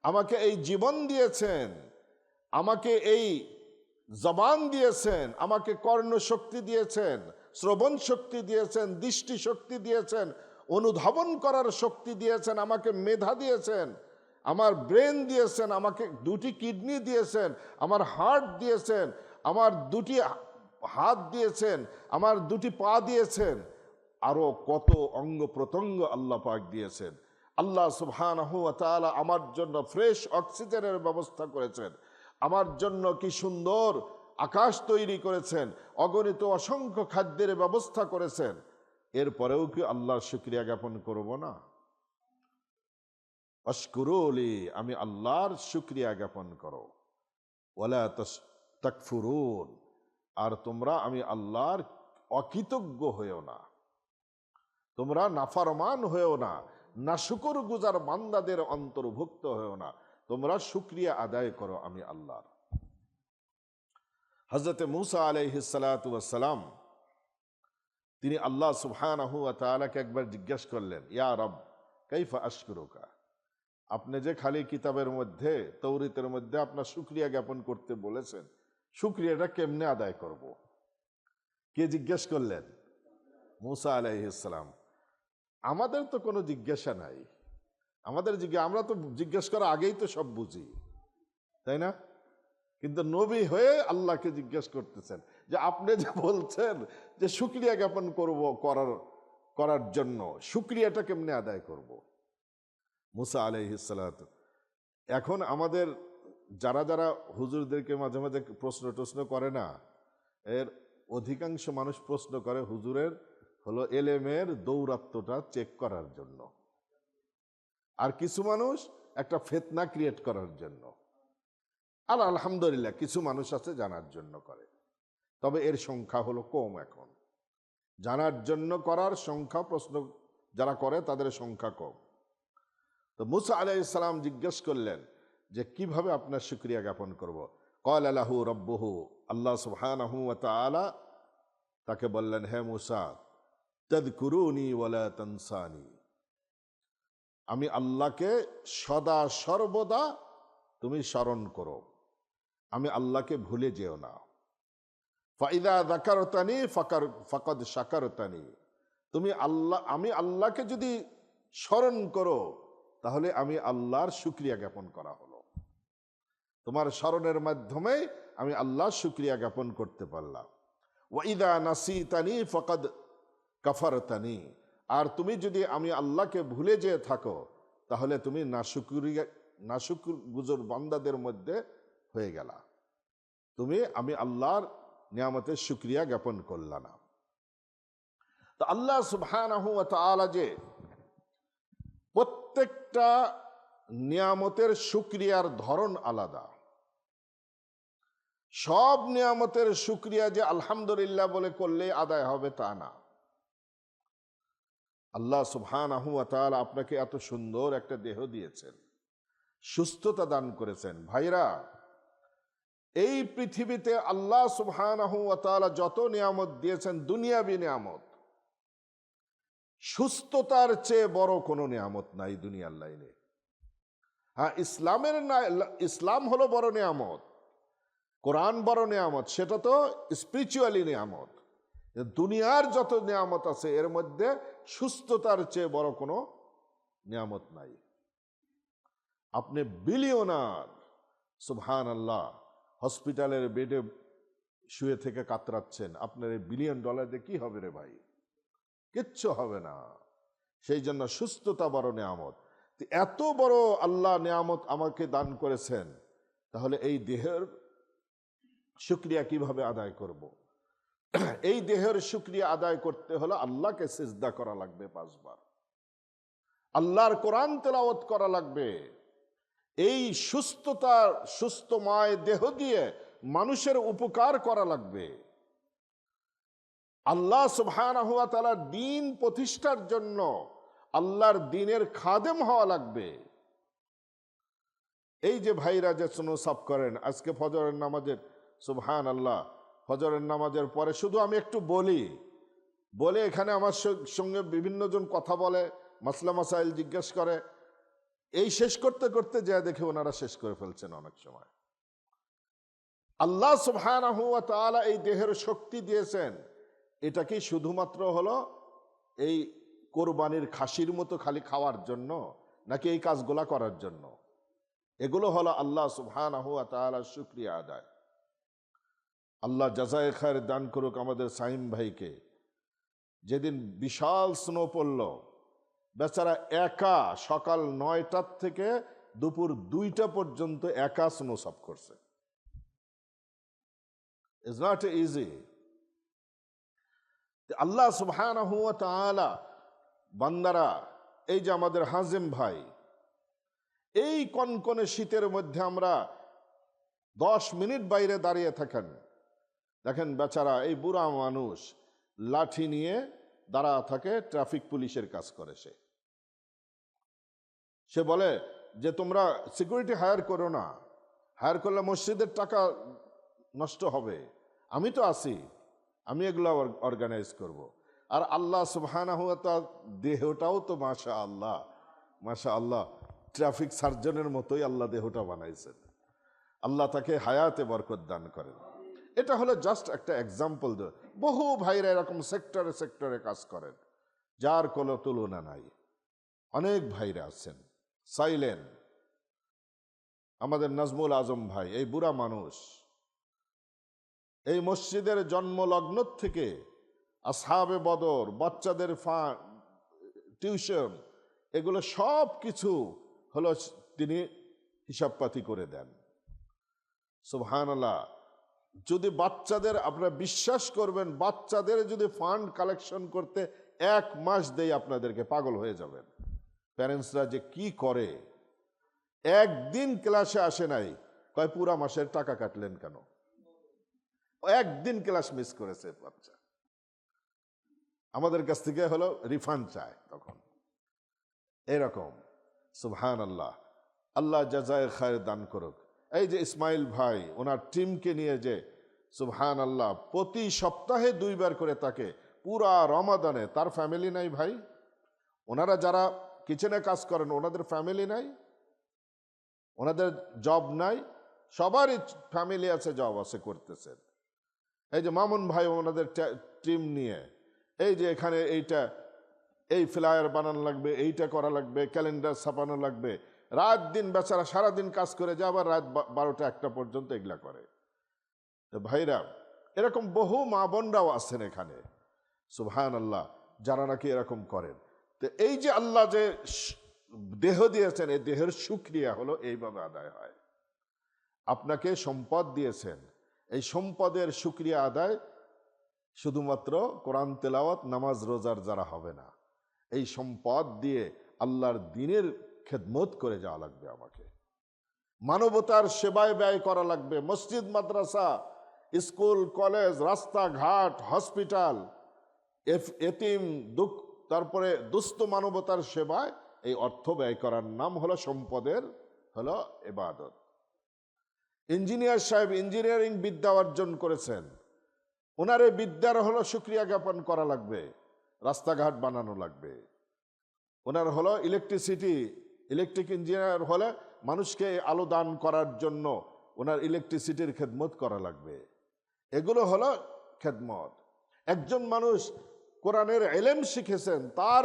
আমাকে এই জীবন দিয়েছেন, আমাকে এই জবান দিয়েছেন, আমাকে কর্ণ শক্তি দিয়েছেন, শ্রবণ শক্তি দিয়েছেন, দৃষ্টি শক্তি দিয়েছেন, অনুধাবন করার শক্তি দিয়েছেন, আমাকে মেধা দিয়েছেন, আমার ব্রেন দিয়েছেন, আমাকে দুটি কিডনি দিয়েছেন, আমার হার্ট দিয়েছেন, আমার দুটি হাত দিয়েছেন, আমার দুটি পা দিয়েছেন, আরো কত অঙ্গ প্রত্যঙ্গ আল্লাহ পাক দিয়েছেন। আল্লাহ সুবহানাহু ওয়া তাআলা আমার জন্য ফ্রেশ অক্সিজেনের ব্যবস্থা করেছেন, আমার জন্য কি সুন্দর আকাশ তৈরি করেছেন, অগণিত অসংখ্য খাদ্যের ব্যবস্থা করেছেন। এরপরেও কি আল্লাহর শুকরিয়া জ্ঞাপন করব না? আশকুরুলি, আমি আল্লাহর শুকরিয়া জ্ঞাপন করো। ওয়ালা তাকফুরুন, আর তোমরা আমি আল্লাহর অকৃতজ্ঞ হয়েও না, তোমরা নাফরমান হয়েও না, নাশুকর গুজার বান্দাদের অন্তর্ভুক্ত হয়েও না, তোমরা শুকরিয়া আদায় করো আমি আল্লাহর। হযরত মূসা আলাইহিস সালাতু ওয়াস সালাম তিনি আল্লাহ সুবহানাহু ওয়া তাআলাকে একবার জিজ্ঞেস করলেন, ইয়া রব কাইফা আশকুরুকা, আপনি যে খালি কিতাবের মধ্যে তৌরাতের মধ্যে আপনার শুকরিয়া জ্ঞাপন করতে বলেছেন, শুকরিয়াটা কেমনে আদায় করব? কে জিজ্ঞেস করলেন? মূসা আলাইহিস সালাম। আমাদের তো কোনো জিজ্ঞাসা নাই, আমরা তো জিজ্ঞেস করার আগেই তো সব বুঝি, তাই না? কিন্তু নবী হয়ে আল্লাহকে জিজ্ঞেস করতেছেন যে আপনি যে বলছেন যে শুকরিয়া জ্ঞাপন করার জন্য, শুকরিয়াটা কেমনে আদায় করব? মূসা আলাইহিস সালাতু। এখন আমাদের যারা যারা হুজুরদেরকে মাঝে মাঝে প্রশ্ন করে না, এর অধিকাংশ মানুষ প্রশ্ন করে হুজুরের হলো এলেমের দৌরাত্ম্যটা চেক করার জন্য, আর কিছু মানুষ একটা ফিতনা ক্রিয়েট করার জন্য, আর আলহামদুলিল্লাহ কিছু মানুষ আছে জানার জন্য করে, তবে এর সংখ্যা হলো কম। এখন জানার জন্য করার সংখ্যা, প্রশ্ন যারা করে তাদের সংখ্যা কম। তো মূসা আলাইহিস সালাম জিজ্ঞেস করলেন যে কিভাবে আপনার শুকরিয়া জ্ঞাপন করব? ক্বালা লাহু রাব্বুহু, আল্লাহ সুবহানাহু ওয়া তাআলা তাকে বললেন, হে মূসা, তাযকুরুনি ওয়ালা তানসানি, আমি আল্লাহকে সদা সর্বদা তুমি স্মরণ করো, আমি আল্লাহকে ভুলে যেও না। ফাইদা যাকারতানি ফাকাদ শাকারতানি, আমি আল্লাহকে যদি স্মরণ করো তাহলে আমি আল্লাহর শুকরিয়া জ্ঞাপন করা হলো। তোমার স্মরণের মাধ্যমে আমি আল্লাহর শুকরিয়া জ্ঞাপন করতে পারলাম। ওয়াইদা নাসিতানি ফাকাদ কাফারতানি, আর তুমি যদি আমি আল্লাহকে ভুলে যেয়ে থাকো তাহলে তুমি নাশুকর বান্দাদের মধ্যে হয়ে গেলা, আমি আল্লাহর নিয়ামতের শুকরিয়া জ্ঞাপন করলা না। তো আল্লাহ সুবহানাহু ওয়া তাআলা যে প্রত্যেকটা নিয়ামতের শুকরিয়ার ধরন আলাদা, সব নিয়ামতের শুকরিয়া যে আলহামদুলিল্লাহ বলে করলে আদায় হবে তা না। আল্লাহ সুবহানাহু ওয়া তাআলা আপনাকে এত সুন্দর একটা দেহ দিয়েছেন, সুস্থতা দান করেছেন। ভাইরা, এই পৃথিবীতে আল্লাহ সুবহানাহু ওয়া তাআলা যত নিয়ামত দিয়েছেন, দুনিয়াবি নিয়ামত, সুস্থতার চেয়ে বড় কোনো নিয়ামত নাই দুনিয়ার লাইনে। হ্যাঁ, ইসলাম হলো বড় নিয়ামত, কোরআন বড় নিয়ামত, সেটা তো স্পিরিচুয়ালি নিয়ামত। দুনিয়ার যত নিয়ামত আছে এর মধ্যে সুস্থতার চেয়ে বড় কোনো নিয়ামত নাই। আপনি বিলিয়নার, সুবহানাল্লাহ, হসপিটালের বেডে শুয়ে থেকে কাতরাচ্ছেন, আপনার এই $1 বিলিয়ন দিয়ে কি হবে রে ভাই? কিচ্ছু হবে না। সেই জন্য সুস্থতা বড় নিয়ামত। এত বড় আল্লাহ নিয়ামত আমাকে দান করেছেন, তাহলে এই দেহের শুকরিয়া কিভাবে আদায় করব? এই দেহের শুকরিয়া আদায় করতে হলে আল্লাহকে সিজদা করা লাগবে 5 বার, আল্লাহর কোরআন তেলাওয়াত করা লাগবে। এই সুস্থময় দেহ দিয়ে মানুষের উপকার করা লাগবে। আল্লাহ সুবহানাহু ওয়া তাআলার দ্বীন প্রতিষ্ঠার জন্য আল্লাহর দ্বীনের খাদেম হওয়া লাগবে। এই যে ভাইরা যে সুনুসাব করেন, আজকে ফজরের নামাজের, সুবহানাল্লাহ, ফজরের নামাজের পরে শুধু আমি একটু বলে এখানে আমার সঙ্গে বিভিন্ন জন কথা বলে, মাসলা মাসাইল জিজ্ঞেস করে, এই শেষ করতে করতে যা দেখে ওনারা শেষ করে ফেলছেন অনেক সময়। আল্লাহ সুবহানাহু ওয়া তাআলা এই দেহের শক্তি দিয়েছেন, এটা কি শুধুমাত্র হলো এই কোরবানির খাসির মতো খালি খাওয়ার জন্য, নাকি এই কাজগুলা করার জন্য? এগুলো হলো আল্লাহ সুবহানাহু ওয়া তাআলার শুকরিয়া আদায়। আল্লাহ জাযায়ে খায়ের দান করুক আমাদের সাইম ভাইকে। যেদিন বিশাল স্নো পড়ল, বেচারা একা সকাল 9টার থেকে দুপুর 2টা পর্যন্ত একা স্নো সাফ করছে। It's not easy. আল্লাহ সুবহানাহু ওয়া তাআলা বান্দারা, এই যে আমাদের হাজিম ভাই, এই কনকনে শীতের মধ্যে আমরা 10 মিনিট বাইরে দাঁড়িয়ে থাকেন, দেখেন বেচারা এই বুড়া মানুষ লাঠি নিয়ে দাঁড়া থাকে, ট্রাফিক পুলিশের কাজ করে। সে বলে যে তোমরা সিকিউরিটি হায়ার করো না, হায়ার করলে মসজিদের টাকা নষ্ট হবে, আমি তো আছি, আমি এগুলো অর্গানাইজ করব। আর আল্লাহ সুবহানাহু ওয়া তাআলা দেহটাও তো মাশাআল্লাহ ট্রাফিক সার্জনের মতোই আল্লাহ দেহটা বানাইছেন। আল্লাহ তাকে হায়াতে বরকত দান করেন। এটা হলো জাস্ট একটা এক্সাম্পল। বহু ভাইরা এরকম সেক্টরে কাজ করেন, যার কোনো তুলনা নাই। অনেক ভাইরা আছেন সাইলেন্ট। আমাদের নাজমুল আজম ভাই, এই বুড়া মানুষ, এই মসজিদের জন্মলগ্ন থেকে আসহাবে বদর, বাচ্চাদের টিউশন, এগুলো সব কিছু হলো তিনি হিসাবপাতি করে দেন। সুবহানাল্লাহ। যদি বাচ্চাদের, আপনারা বিশ্বাস করবেন, বাচ্চাদের যদি ফান্ড কালেকশন করতে 1 মাস দেই আপনাদেরকে পাগল হয়ে যাবেন। প্যারেন্টসরা যে কি করে, একদিন ক্লাসে আসে নাই, কয় পুরা মাসের টাকা কাটলেন কেন? একদিন ক্লাস মিস করেছে বাচ্চা, আমাদের কাছ থেকে হলো রিফান্ড চায় তখন। এরকম সুবহানাল্লাহ। আল্লাহ জাযায়ে খায়ের দান করুক। এই যে ইসমাইল ভাই, ওনার টিমকে নিয়ে যে সুবহানাল্লাহ প্রতি সপ্তাহে 2 বার করে তাকে পুরা রমাদানে, তার ফ্যামিলি নাই ভাই, ওনারা যারা কিচেনে কাজ করেন ওনাদের ফ্যামিলি নাই, ওনাদের জব নাই, সবারই ফ্যামিলি আছে, জব আছে, করতেছেন। এই যে মামুন ভাই ওনাদের টিম নিয়ে, এই যে এখানে এই ফ্লায়ার বানানো লাগবে, এইটা করা লাগবে, ক্যালেন্ডার ছাপানো লাগবে, রাত দিন বেচারা সারাদিন কাজ করে যায়, আবার রাত 12টা 1টা পর্যন্ত এগুলা করে। ভাইরা, এরকম বহু মা বোনরাও আছেন এখানে সুবহানাল্লাহ, যারা নাকি এরকম করেন। তো এই যে আল্লাহ যে দেহ দিয়েছেন, এই দেহের শুকরিয়া হলো এইভাবে আদায় হয়। আপনাকে সম্পদ দিয়েছেন, এই সম্পদের শুকরিয়া আদায় শুধুমাত্র কোরআন তেলাওয়াত, নামাজ, রোজার যারা হবে না, এই সম্পদ দিয়ে আল্লাহর দ্বীনের খেদমত করে যাওয়া লাগবে। আমাকে মানবতার সেবায় ব্যয় করা লাগবে। মসজিদ মাদ্রাসা স্কুল, কলেজ, রাস্তাঘাট, হসপিটাল, এতিম, দুঃখ, তারপরে দুস্থ মানবতার সেবায় এই অর্থ ব্যয় করার নাম হলো সম্পদের হলো ইবাদত। ইঞ্জিনিয়ার সাহেব ইঞ্জিনিয়ারিং বিদ্যা অর্জন করেছেন, ওনার এই বিদ্যার হলো শুকরিয়া জ্ঞাপন করা লাগবে, রাস্তাঘাট বানানো লাগবে। ওনার হলো ইলেকট্রিক ইঞ্জিনিয়ার হলে মানুষকে আলো দান করার জন্য ওনার ইলেকট্রিসিটির খেদমত করা লাগবে। এগুলো হলো খেদমত। একজন মানুষ কোরআনের এলেম শিখেছেন, তার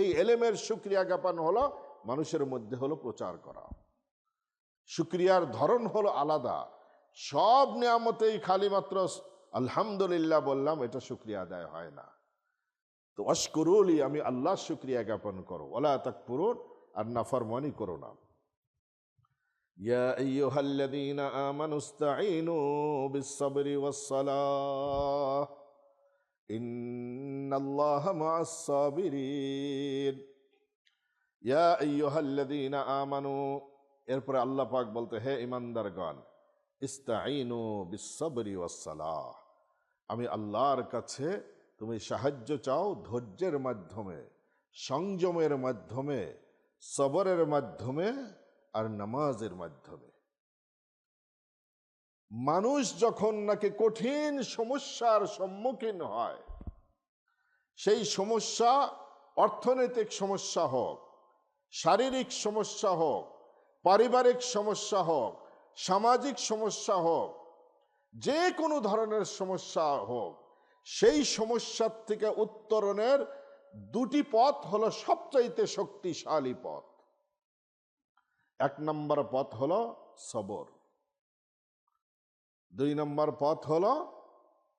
এই এলেমের শুকরিয়া জ্ঞাপন হলো মানুষের মধ্যে হলো প্রচার করা। শুকরিয়ার ধরন হলো আলাদা। সব নিয়ামতেই খালি মাত্র আলহামদুলিল্লাহ বললাম, এটা শুকরিয়া আদায় হয় না। তো আশকুরুলি, আমি আল্লাহর শুকরিয়া জ্ঞাপন করো, ওয়ালা তাকফুরুন, আর নাফরমানি করো না। ইয়া আইয়ুহাল্লাযীনা আমানু ইসতাঈনু বিস-সাবরি ওয়াস-সালাহ ইন্নাল্লাহা মা'আস সাবিরিন। ইয়া আইয়ুহাল্লাযীনা আমানু, এরপরে আল্লাহ পাক বলতে, হে ঈমানদারগণ, ইসতাঈনু বিস-সাবরি ওয়াস-সালাহ, আমি আল্লাহর কাছে তুমি সাহায্য চাও ধৈর্যের মাধ্যমে, সংযমের মাধ্যমে, সবরের মাধ্যমে আর নামাজের মাধ্যমে। মানুষ যখন নাকি কঠিন সমস্যার সম্মুখীন হয়, সেই সমস্যা অর্থনৈতিক সমস্যা হোক, শারীরিক সমস্যা হোক, পারিবারিক সমস্যা হোক, সামাজিক সমস্যা হোক, যে কোনো ধরনের সমস্যা হোক, সেই সমস্যার থেকে উত্তরণের দুটি পথ হলো সবচাইতে শক্তিশালী পথ। এক নম্বর পথ হলো সবর,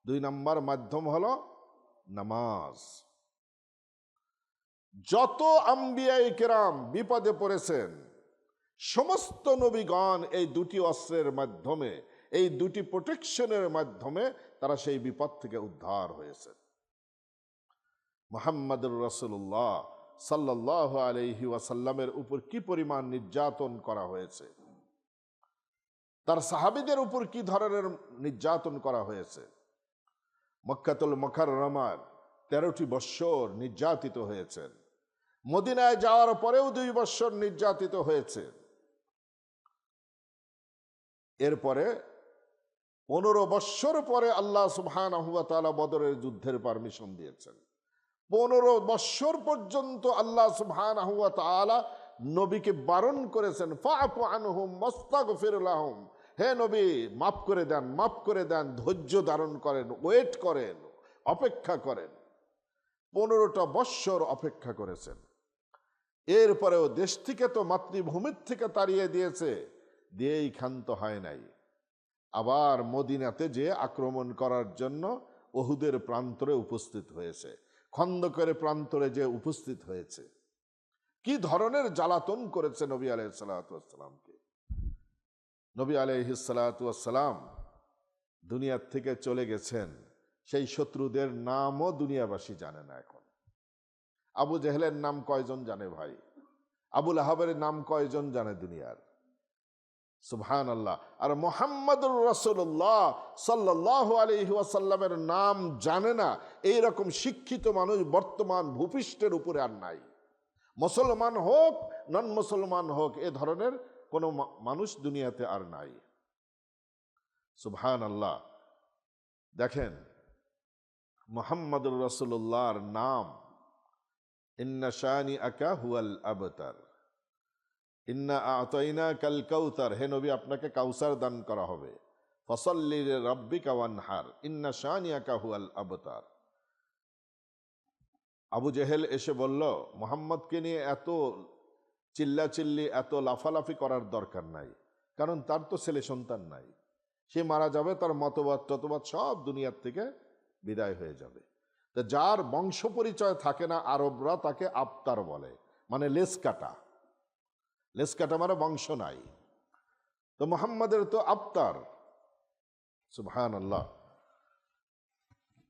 দুই নম্বর মাধ্যম হলো নামাজ। যত আম্বিয়ায়ে কেরাম বিপদে পড়েছেন, সমস্ত নবীগণ এই দুটি অস্ত্রের মাধ্যমে, এই দুটি প্রোটেকশনের মাধ্যমে তারা সেই বিপদ থেকে উদ্ধার হয়েছে। মুহাম্মদুর রাসূলুল্লাহ সাল্লাল্লাহু আলাইহি ওয়াসাল্লামের উপর কি পরিমাণ নির্যাতন করা হয়েছে, তার সাহাবীদের উপর কি ধরনের নির্যাতন করা হয়েছে। মক্কাতুল মুকাররমার 13টি বৎসর নির্যাতিত হয়েছেন, মদিনায় যাওয়ার পরেও 2 বৎসর নির্যাতিত হয়েছে। এরপরে 15 বৎসর পরে আল্লাহ সুবহানাহু ওয়া তাআলা বদরের যুদ্ধের পারমিশন দিয়েছেন। 15 বৎসর পর্যন্ত আল্লাহ সুবহানাহু ওয়া তাআলা নবীকে বারণ করেছেন, ফা'ফু আনহুম ওয়াস্তাগফির লাহুম, হে নবী মাফ করে দেন, ধৈর্য ধারণ করেন, ওয়েট করেন, অপেক্ষা করেন। 15টা বৎসর অপেক্ষা করেছেন। এরপরেও দেশ থেকে তো, মাতৃভূমির থেকে তাড়িয়ে দিয়েছে, দিয়েই ক্ষান্ত হয় নাই। আবার মদিনাতে যে আক্রমণ করার জন্য উহুদের প্রান্তরে উপস্থিত হয়েছে, খন্দকের প্রান্তরে যে উপস্থিত হয়েছে। কি ধরনের জ্বালাতন করেছে নবী আলাইহিস সালাতু ওয়াস সালামকে। নবী আলাইহিস সালাতু ওয়াস সালাম দুনিয়ার থেকে চলে গেছেন, সেই শত্রুদের নামও দুনিয়াবাসী জানে না এখন। আবু জেহেলের নাম কয়জন জানে ভাই? আবুল আহাবের নাম কয়জন জানে দুনিয়ার? সুবহানাল্লাহ। আর মুহাম্মদুর রাসূলুল্লাহ সাল্লাল্লাহু আলাইহি ওয়াসাল্লামের নাম জানে না, এইরকম শিক্ষিত মানুষ বর্তমান ভূপৃষ্ঠের উপরে আর নাই। মুসলমান হোক, নন মুসলমান হোক, এ ধরনের কোনো মানুষ দুনিয়াতে আর নাই। সুবহানাল্লাহ। দেখেন, মুহাম্মদুর রাসূলুল্লাহর নাম, ইন্না শানিআকা হুয়াল আবতার, ইন্না আ'তাইনাকাল কাউসার, হে নবী আপনাকে কাউসার দান করা হবে। ফসল্লি লিরাব্বিকা ওয়ানহার, ইন্না শানিআকা হুয়াল আবতার। আবু জেহেল এসে বলল, মুহাম্মদকে নিয়ে এত চিল্লাচিল্লি, এত লাফালাফি করার দরকার নাই, কারণ তার তো ছেলে সন্তান নাই, সে মারা যাবে, তার মতবাদ টতবাদ সব দুনিয়ার থেকে বিদায় হয়ে যাবে। তো যার বংশ পরিচয় থাকে না, আরবরা তাকে আবতার বলে, মানে লেস কাটা। লেস কাটা মানে বংশ নাই। তো মুহাম্মাদের তো আবতার। সুবহানাল্লাহ।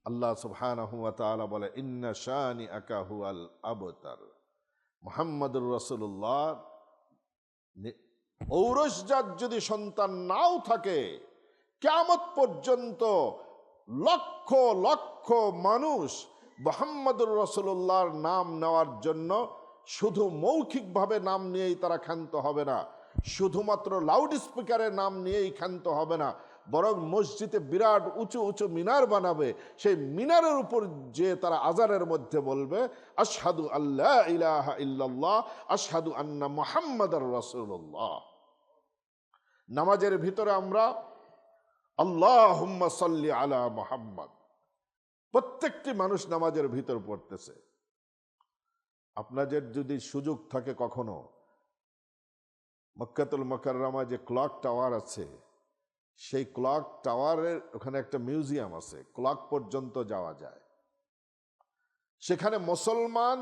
আল্লাহ সুবহানাহু ওয়া তাআলা বলে, ইন্না শানিআকা হুয়াল আবতার। মুহাম্মদুর রাসূলুল্লাহ ঔরসজাত যদি সন্তান নাও থাকে, কিয়ামত পর্যন্ত লক্ষ লক্ষ মানুষ মুহাম্মদুর রাসূলুল্লাহর নাম নেওয়ার জন্য শুধু মৌখিকভাবে নাম নিয়েই তারা ক্ষান্ত হবে না, শুধুমাত্র লাউড স্পিকারে নাম নিয়েই ক্ষান্ত হবে না, বরং মসজিদে বিরাট উঁচু উঁচু মিনার বানাবে। সেই মিনারের উপর যে তারা আজানের মধ্যে বলবে, আশহাদু আল্লা ইলাহা ইল্লাল্লাহ আশহাদু আন্না মুহাম্মাদার রাসূলুল্লাহ। নামাজের ভিতরে আমরা আল্লাহুম্মা সাল্লি আলা মুহাম্মাদ, প্রত্যেকটি মানুষ নামাজের ভিতর পড়তেছে। আপনাদের যদি সুযোগ থাকে কখনো মক্কাতুল মুকাররমা যে ক্লক টাওয়ার আছে, সেই ক্লক টাওয়ারের ওখানে একটা মিউজিয়াম আছে, ক্লক পর্যন্ত যাওয়া যায়। সেখানে মুসলমান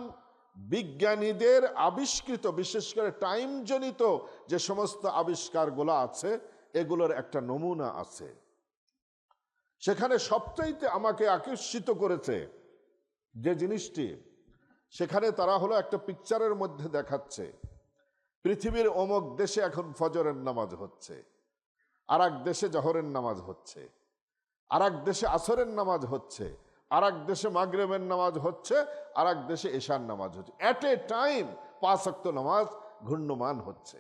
বিজ্ঞানীদের আবিষ্কৃত, বিশেষ করে টাইম জনিত যে সমস্ত আবিষ্কারগুলো আছে, এগুলোর একটা নমুনা আছে। সেখানে সবচাইতে আমাকে আকর্ষিত করেছে যে জিনিসটি, সেখানে তারা হলো একটা পিকচারের মধ্যে দেখাচ্ছে পৃথিবীর অমুক দেশে এখন ফজরের নামাজ হচ্ছে, আর এক দেশে জহরের নামাজ হচ্ছে, আর এক দেশে আসরের নামাজ হচ্ছে, আর এক দেশে মাগরিবের নামাজ হচ্ছে, আর এক দেশে এশার নামাজ হচ্ছে। অ্যাট এ টাইম 5 ওয়াক্ত নামাজ ঘূর্ণমান হচ্ছে।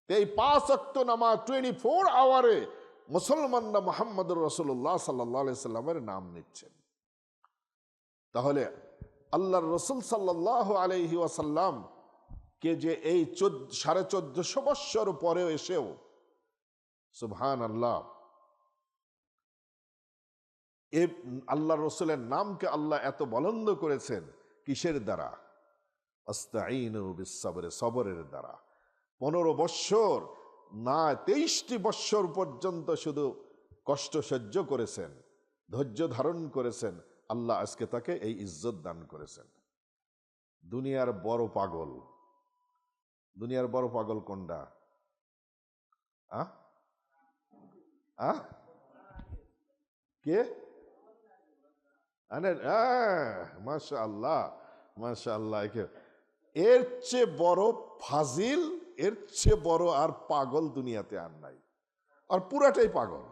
এই 5 ওয়াক্ত নামাজ 24 আওয়ারে মুসলমানরা মুহাম্মদুর রাসূলুল্লাহ সাল্লাল্লাহু আলাইহি সাল্লামের নাম নিচ্ছেন। তাহলে আল্লাহর রসুল সাল্লাল্লাহু আলাইহি ওয়াসাল্লাম কে যে এই 1450 বৎসর পরেও এসেও সুবহানাল্লাহ এই আল্লাহ রসুলের নামকে আল্লাহ এত বুলন্দ করেছেন কিসের দ্বারা? আস্তাঈনু বিস-সাবরি, সবরের দ্বারা। 15 বৎসর না 23টি বৎসর পর্যন্ত শুধু কষ্ট সহ্য করেছেন, ধৈর্য ধারণ করেছেন, আল্লাহ আজকে তাকে এই ইজ্জত দান করেছেন। দুনিয়ার বড় পাগল, দুনিয়ার বড় পাগল কোনটা? কে? মাশাআল্লাহ মাশাআল্লাহ। এর চেয়ে বড় ফাজিল, এর চেয়ে বড় আর পাগল দুনিয়াতে আর নাই, আর পুরাটাই পাগল।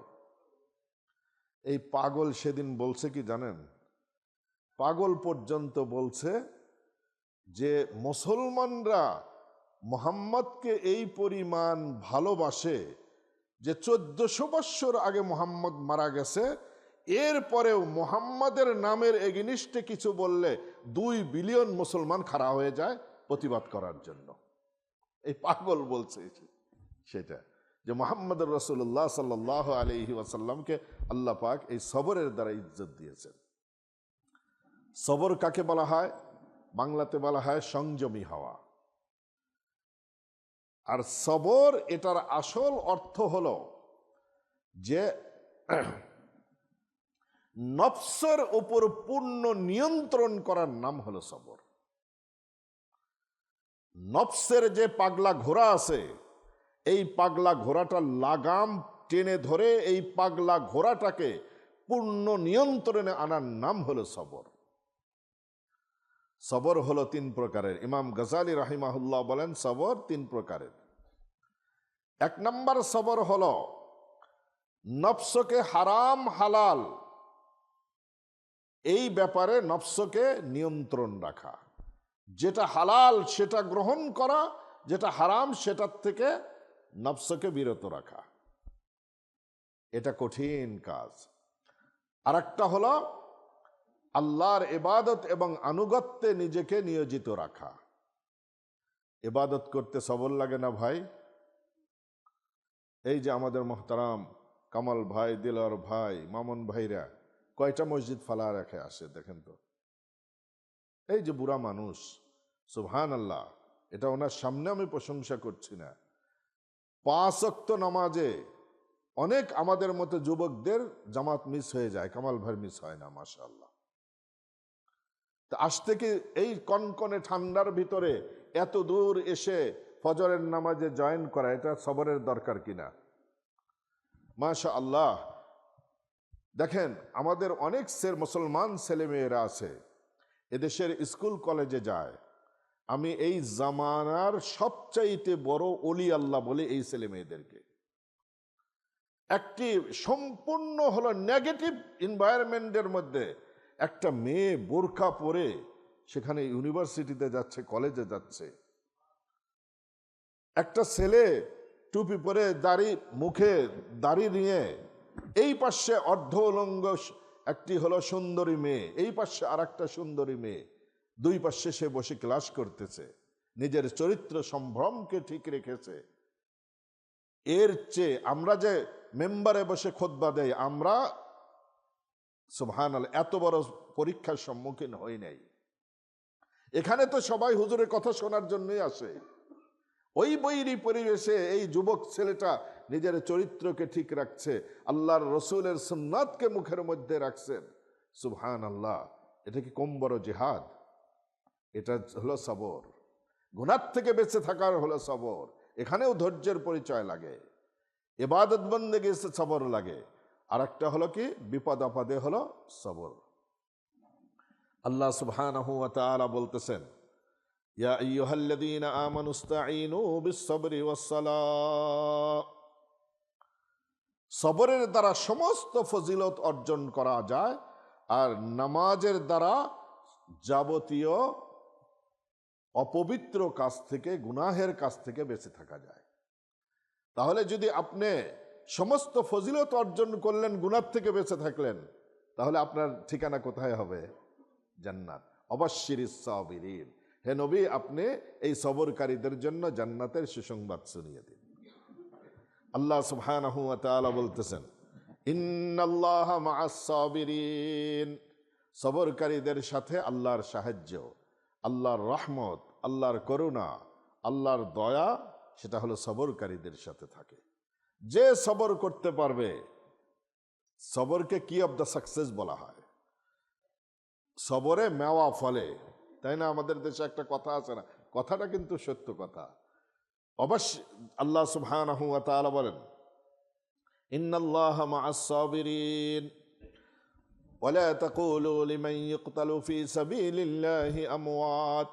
এই পাগল সেদিন বলছে কি জানেন? পাগল পর্যন্ত বলছে যে মুসলমানরা মুহাম্মদকে এই পরিমাণ ভালোবাসে যে 1400 বৎসর আগে মুহাম্মদ মারা গেছে, এরপরেও মুহাম্মাদের নামের এগেনিস্টে কিছু বললে 2 বিলিয়ন মুসলমান খাড়া হয়ে যায় প্রতিবাদ করার জন্য। এই পাগল বলছে সেটা, যে মুহাম্মদুর রাসূলুল্লাহ সাল্লাল্লাহু আলাইহি ওয়াসাল্লামকে আল্লাহ পাক এই সবরের দ্বারা ইজ্জত দিয়েছেন। সবর কাকে বলা হয়? বাংলাতে বলা হয় সংযমী হওয়া। আর সবর এটার আসল অর্থ হলো যে নফসের উপর পূর্ণ নিয়ন্ত্রণ করার নাম হলো সবর। নফসের যে পাগলা ঘোড়া আছে, এই পাগলা ঘোড়াটা লাগাম টেনে ধরে এই পাগলা ঘোড়াটাকে পূর্ণ নিয়ন্ত্রণে আনার নাম হলো সবর। সবর হলো 3 প্রকারের। ইমাম গজালি রাহিমাহুল্লাহ বলেন সবর 3 প্রকারের। 1 নম্বর সবর হলো নফসকে হারাম হালাল এই ব্যাপারে নফসকে নিয়ন্ত্রণ রাখা, যেটা হালাল সেটা গ্রহণ করা, যেটা হারাম সেটার থেকে নফসকে বিরত রাখা। এটা কঠিন কাজ। আরেকটা হলো আল্লাহর ইবাদত এবং আনুগত্যে নিজেকে নিয়োজিত রাখা। ইবাদত করতে সবর লাগে না ভাই? এই যে আমাদের মুহতারাম কামাল ভাই, দিলওয়ার ভাই, মামুন ভাইরা কয়টা মসজিদ ফালা রেখে আসে দেখেন তো। এই যে বুড়া মানুষ, সুবহানাল্লাহ, এটা ওনার সামনে আমি প্রশংসা করছি না। 5 ওয়াক্ত নামাজে অনেক আমাদের মতো যুবকদের জামাত মিস হয়ে যায়, কামাল ভাই মিস হয় না, মাশাআল্লাহ। তা আজ থেকে এই কনকনে ঠান্ডার ভিতরে এত দূর এসে ফজরের নামাজে জয়েন করা, এটা সবরের দরকার কিনা? মাশাআল্লাহ। দেখেন আমাদের অনেক মুসলমান ছেলেমেয়েরা আছে, এদেশের স্কুল কলেজে যায়। আমি এই জামানার সবচাইতে বড় ওলি আল্লাহ বলে এই ছেলে মেয়েদেরকে। একটি সম্পূর্ণ হলো নেগেটিভ এনভায়রনমেন্টের মধ্যে একটা মেয়ে বোরকা পরে সেখানে ইউনিভার্সিটিতে যাচ্ছে, কলেজে যাচ্ছে, একটা ছেলে টুপি পরে মুখে দাড়ি নিয়ে, এই পাশে অর্ধ উলঙ্গ একটি হলো সুন্দরী মেয়ে, এই পাশে আর একটা সুন্দরী মেয়ে, দুই পাশে সে বসে ক্লাস করতেছে, নিজের চরিত্র সম্ভ্রমকে ঠিক রেখেছে। এর চেয়ে আমরা যে মেম্বারে বসে খুতবা দেই, আমরা সুবহানাল্লাহ এত বড় পরীক্ষার সম্মুখীন হই নাই। এখানে তো সবাই হুজুরের কথা শোনার জন্যই আসে। ওই বৈরী পরিবেশে এই যুবক ছেলেটা নিজের চরিত্রকে ঠিক রাখছে, আল্লাহর রসুলের সুন্নাতকে মুখের মধ্যে রাখছেন। সুবহানাল্লাহ, এটা কি কম বড় জিহাদ? এটা হলো সবর। গুনাহ থেকে বেঁচে থাকার হলো সবর। এখানেও ধৈর্যের পরিচয় লাগে, ইবাদত বন্দেগী সবর লাগে। আর একটা হলো কি, বিপদ আপদে হলো সবর। আল্লাহ সুবহানাহু ওয়া তাআলা বলতেছেন, ইয়া আইয়ুহাল্লাযীনা আমানু ইসতাঈনু বিস-সাবরি ওয়াস-সালাহ। সবরের দ্বারা সমস্ত ফজিলত অর্জন করা যায়, আর নামাজের দ্বারা যাবতীয় অপবিত্র কাজ থেকে, গুনাহের কাজ থেকে বেঁচে থাকা যায়। তাহলে যদি আপনি সমস্ত ফজিলত অর্জন করলেন, গুনাহ থেকে বেঁচে থাকলেন, তাহলে আপনার ঠিকানা কোথায় হবে? জান্নাত। অবাশশিরিস সাবিরিন, হে নবী, আপনি এই সবরকারীদের জন্য জান্নাতের সুসংবাদ শুনিয়ে দিন। আল্লাহ সুবহানাহু ওয়া তাআলা বলতেছেন, ইন্নাল্লাহা মাআস সাবিরিন, সবরকারীদের সাথে আল্লাহর সাহায্য, আল্লাহর রহমত, আল্লাহর করুণা, আল্লাহর দয়া, সেটা হলো সবরকারীদের সাথে থাকে। যে সবর করতে পারবে, সবরকে কি অফ দ্য সাকসেস বলা হয়, সবরে মেওয়া ফলে, তাই না? আমাদের দেশে একটা কথা আছে না, কথাটা কিন্তু সত্য কথা। অবশ্যই আল্লাহ সুবহানাহু ওয়া তাআলা বলেন, ইন্নাল্লাহা মাআস সাবিরিন ওয়ালা তাকুলু লিমান ইয়ুকতালু ফি সাবিলিল্লাহি আমওয়াত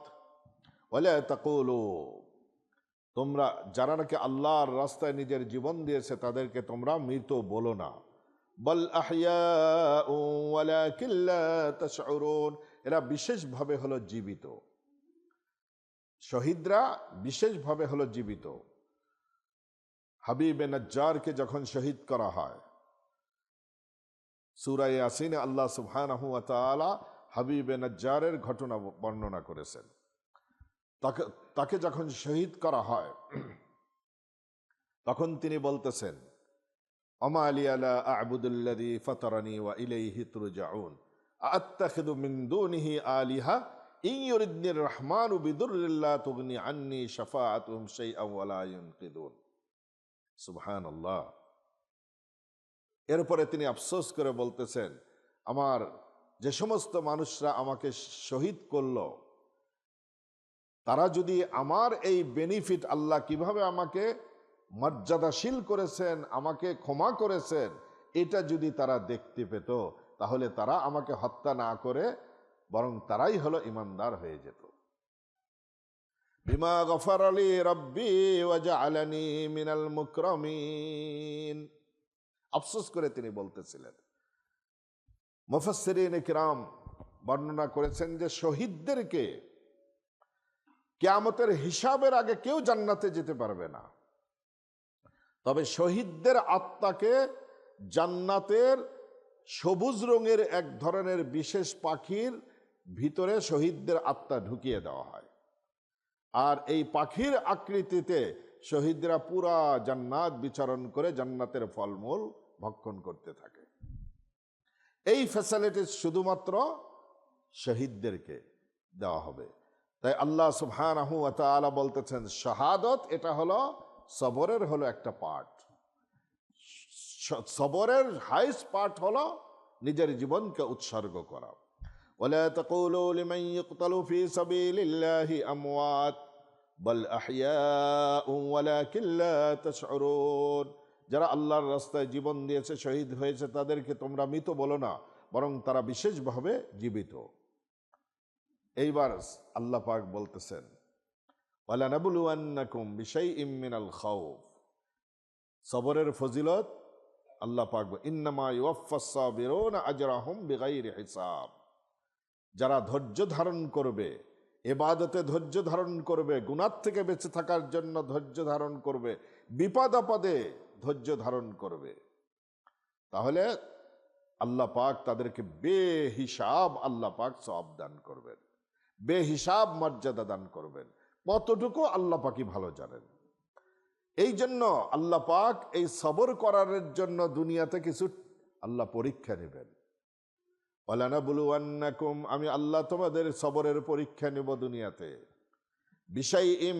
ওয়ালা তাকুলু, তোমরা যারা নাকি আল্লাহর রাস্তায় নিজের জীবন দিয়েছে তাদেরকে তোমরা মৃত বলো না, বল আহইয়াউ ওয়ালাকিন লা তাশউরুন, এরা বিশেষভাবে হলো জীবিত। শহীদরা বিশেষভাবে হলো জীবিত। হাবিবে নজ্জারকে যখন শহীদ করা হয়, সূরা ইয়াসিনে আল্লাহ সুবহানাহু ওয়া তাআলা হাবিবে নজ্জারের ঘটনা বর্ণনা করেছেন। তাকে যখন শহীদ করা হয়, তখন তিনি বলতেছেন, আমা লিয়া লা আ'বুদুল্লাযী ফাতারানী ওয়া ইলাইহি তুরজাউন আ'আত্তাখিযু মিন দুনিহি আলিহা ইন ইউরিদনির রহমানু বিদুররিন লা তুগনি আন্নী শাফাআতুহুম শাইআন ওয়া লা ইউনকিযুন। সুবহানাল্লাহ। এরপরে তিনি আফসোস করে বলতেছেন, আমার যে সমস্ত মানুষরা আমাকে শহীদ করলো, তারা যদি আমার এই বেনিফিট, আল্লাহ কিভাবে আমাকে মর্যাদাশীল করেছেন, আমাকে ক্ষমা করেছেন, এটা যদি তারা দেখতে পেত, তাহলে তারা আমাকে হত্যা না করে বরং তারাই হলো ইমানদার হয়ে যেত। বিমা গফারা লি রাব্বি ওয়া জাআলানি মিনাল মুকরামিন, আফসোস করে তিনি বলতেছিলেন। মুফাসসিরিনে কিরাম বর্ণনা করেছেন যে শহীদদেরকে কিয়ামতের হিসাবের আগে কেউ জান্নাতে যেতে পারবে না, তবে শহীদদের আত্মাকে জান্নাতের সবুজ রঙের এক ধরনের বিশেষ পাখির ভিতরে শহীদদের আত্মা ঢুকিয়ে দেওয়া হয়, আর এই পাখির আকৃতিতে শহীদরা পুরা জান্নাত বিচরণ করে জান্নাতের ফলমূল ভক্ষণ করতে থাকে। এই ফ্যাসিলিটি শুধুমাত্র শহীদদেরকে দেওয়া হবে। তাই আল্লাহ সুবহানাহু ওয়া তাআলা বলতেছেন, শাহাদত এটা হলো সবরের হলো একটা পার্ট। সবরের হাইস্ট পার্ট হলো নিজের জীবনকে উৎসর্গ করা। ওয়ালা তাকুলু লিমান ইয়ুকতালু ফি সাবিলিল্লাহি আমওয়াত বাল আহইয়াউ ওয়ালাকিন লা তাশউরুন, যারা আল্লাহর রাস্তায় জীবন দিয়েছে, শহীদ হয়েছে, তাদেরকে তোমরা মৃত বলো না, বরং তারা বিশেষভাবে জীবিত। এইবার আল্লাহ পাক বলতেছেন, ওয়ালা নাবলুওয়ান্নাকুম বিশাইইম মিনাল খাউফ, সবরের ফজিলত আল্লাহ পাক ইন্নামা ইউওয়াফফাস সাবিরুনা আজরাহুম বিগাইরি হিসাব, যারা ধৈর্য ধারণ করবে, ইবাদতে ধৈর্য ধারণ করবে, গুনাহ থেকে বেঁচে থাকার জন্য ধৈর্য ধারণ করবে, বিপদ আপদে ধৈর্য ধারণ করবে, তাহলে আল্লাহ পাক তাদেরকে বেহিসাব আল্লাহ পাক সওয়াব দান করবেন, বেহিসাব মর্যাদা দান করবেন। কতটুকু আল্লাহ পাকই ভালো জানেন। এই জন্য আল্লাহ পাক এই সবর করার জন্য দুনিয়াতে কিছু আল্লাহ পরীক্ষা নেবেন। ওয়ালানাবলুওয়ান্নাকুম, আমি আল্লাহ তোমাদের সবরের পরীক্ষা নেব দুনিয়াতে। বিশাইইম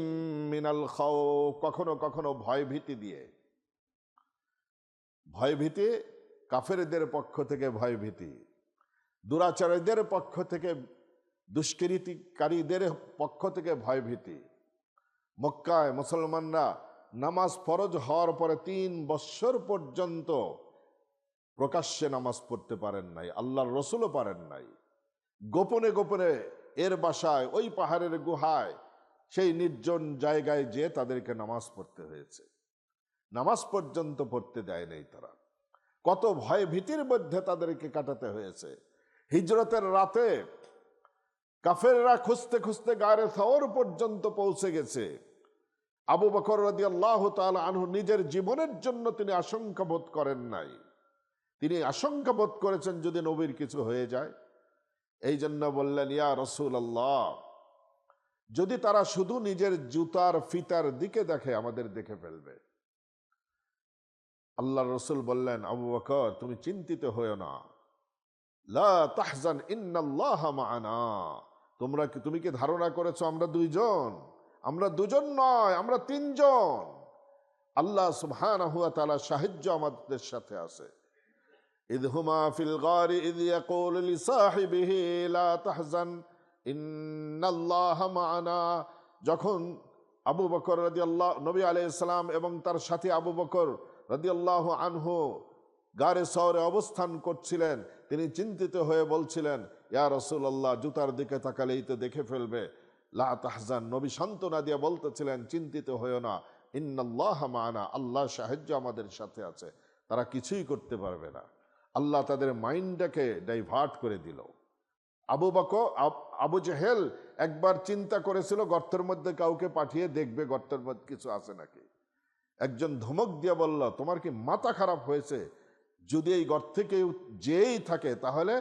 মিনাল খাউফ, কখনো কখনো ভয়ভীতি দিয়ে। ভয়ভীতি কাফেরদের পক্ষ থেকে ভয়ভীতি, দুরাচারীদের পক্ষ থেকে, দুষ্কৃতিকারীদের পক্ষ থেকে ভয়ভীতি। মক্কায় মুসলমানরা নামাজ ফরজ হওয়ার পরে 3 বৎসর পর্যন্ত প্রকাশ্যে নামাজ পড়তে পারেন নাই, আল্লাহর রসুলও পারেন নাই। গোপনে গোপনে এর বাসায়, ওই পাহাড়ের গুহায়, সেই নির্জন জায়গায় যেয়ে তাদেরকে নামাজ পড়তে হয়েছে। নামাজ পর্যন্ত পড়তে দেয় নাই তারা। কত ভয় ভীতির মধ্যে তাদেরকে কাটাতে হয়েছে। হিজরতের রাতে কাফেররা খুঁজতে খুঁজতে গারে সাওর পর্যন্ত পৌঁছে গেছে। আবু বকর রাদিয়াল্লাহু তাআলা আনহু নিজের জীবনের জন্য তিনি আশঙ্কা বোধ করেন নাই। তিনি আশঙ্কা বোধ করেছেন যদি নবীর কিছু হয়ে যায়। এই জন্য বললেন, ইয়া রাসূলুল্লাহ, যদি তারা শুধু নিজের জুতার ফিতার দিকে দেখে আমাদের দেখে ফেলবে। আল্লাহর রাসূল বললেন, আবু বকর তুমি চিন্তিত হয়ো না, লা তাহজান ইন্নাল্লাহা মা'ানা। তুমি কি ধারণা করেছো আমরা দুইজন? আমরা দুজন নয়, আমরা 3 জন। আল্লাহ সুবহানাহু ওয়া তাআলা সাহায্য আমাদের সাথে আছে। ইয হুমা ফিল গারি ইয ইয়াকুলু লিসাহিবিহি লা তাহজান ইন্নাল্লাহা মা'ানা। যখন আবু বকর রাদিয়াল্লাহু, নবী আলাইহিস সালাম এবং তার সাথী আবু বকর রাদিয়াল্লাহু আনহু গারে সাওরে অবস্থান করছিলেন, তিনি চিন্তিত হয়ে বলছিলেন, ইয়া রাসূলুল্লাহ, জুতার দিকে তাকালেই তো দেখে ফেলবে। লা তাহজান, নবী সান্ত্বনা দিয়ে বলতেছিলেন, চিন্তিত হয়ো না, ইন্নাল্লাহা মা'ানা, আল্লাহ সাহায্য আমাদের সাথে আছে, তারা কিছুই করতে পারবে না। আল্লাহ তাদের মাইন্ডটাকে ডাইভার্ট করে দিল। আবু জেহেল একবার চিন্তা করেছিল গর্তের মধ্যে কাউকে পাঠিয়ে দেখবে গর্তের মধ্যে কিছু আছে নাকি। একজন ধমক দিয়ে বলল, তোমার কি মাথা খারাপ হয়েছে? যদি এই গর্তে কেউ যেই থাকে তাহলে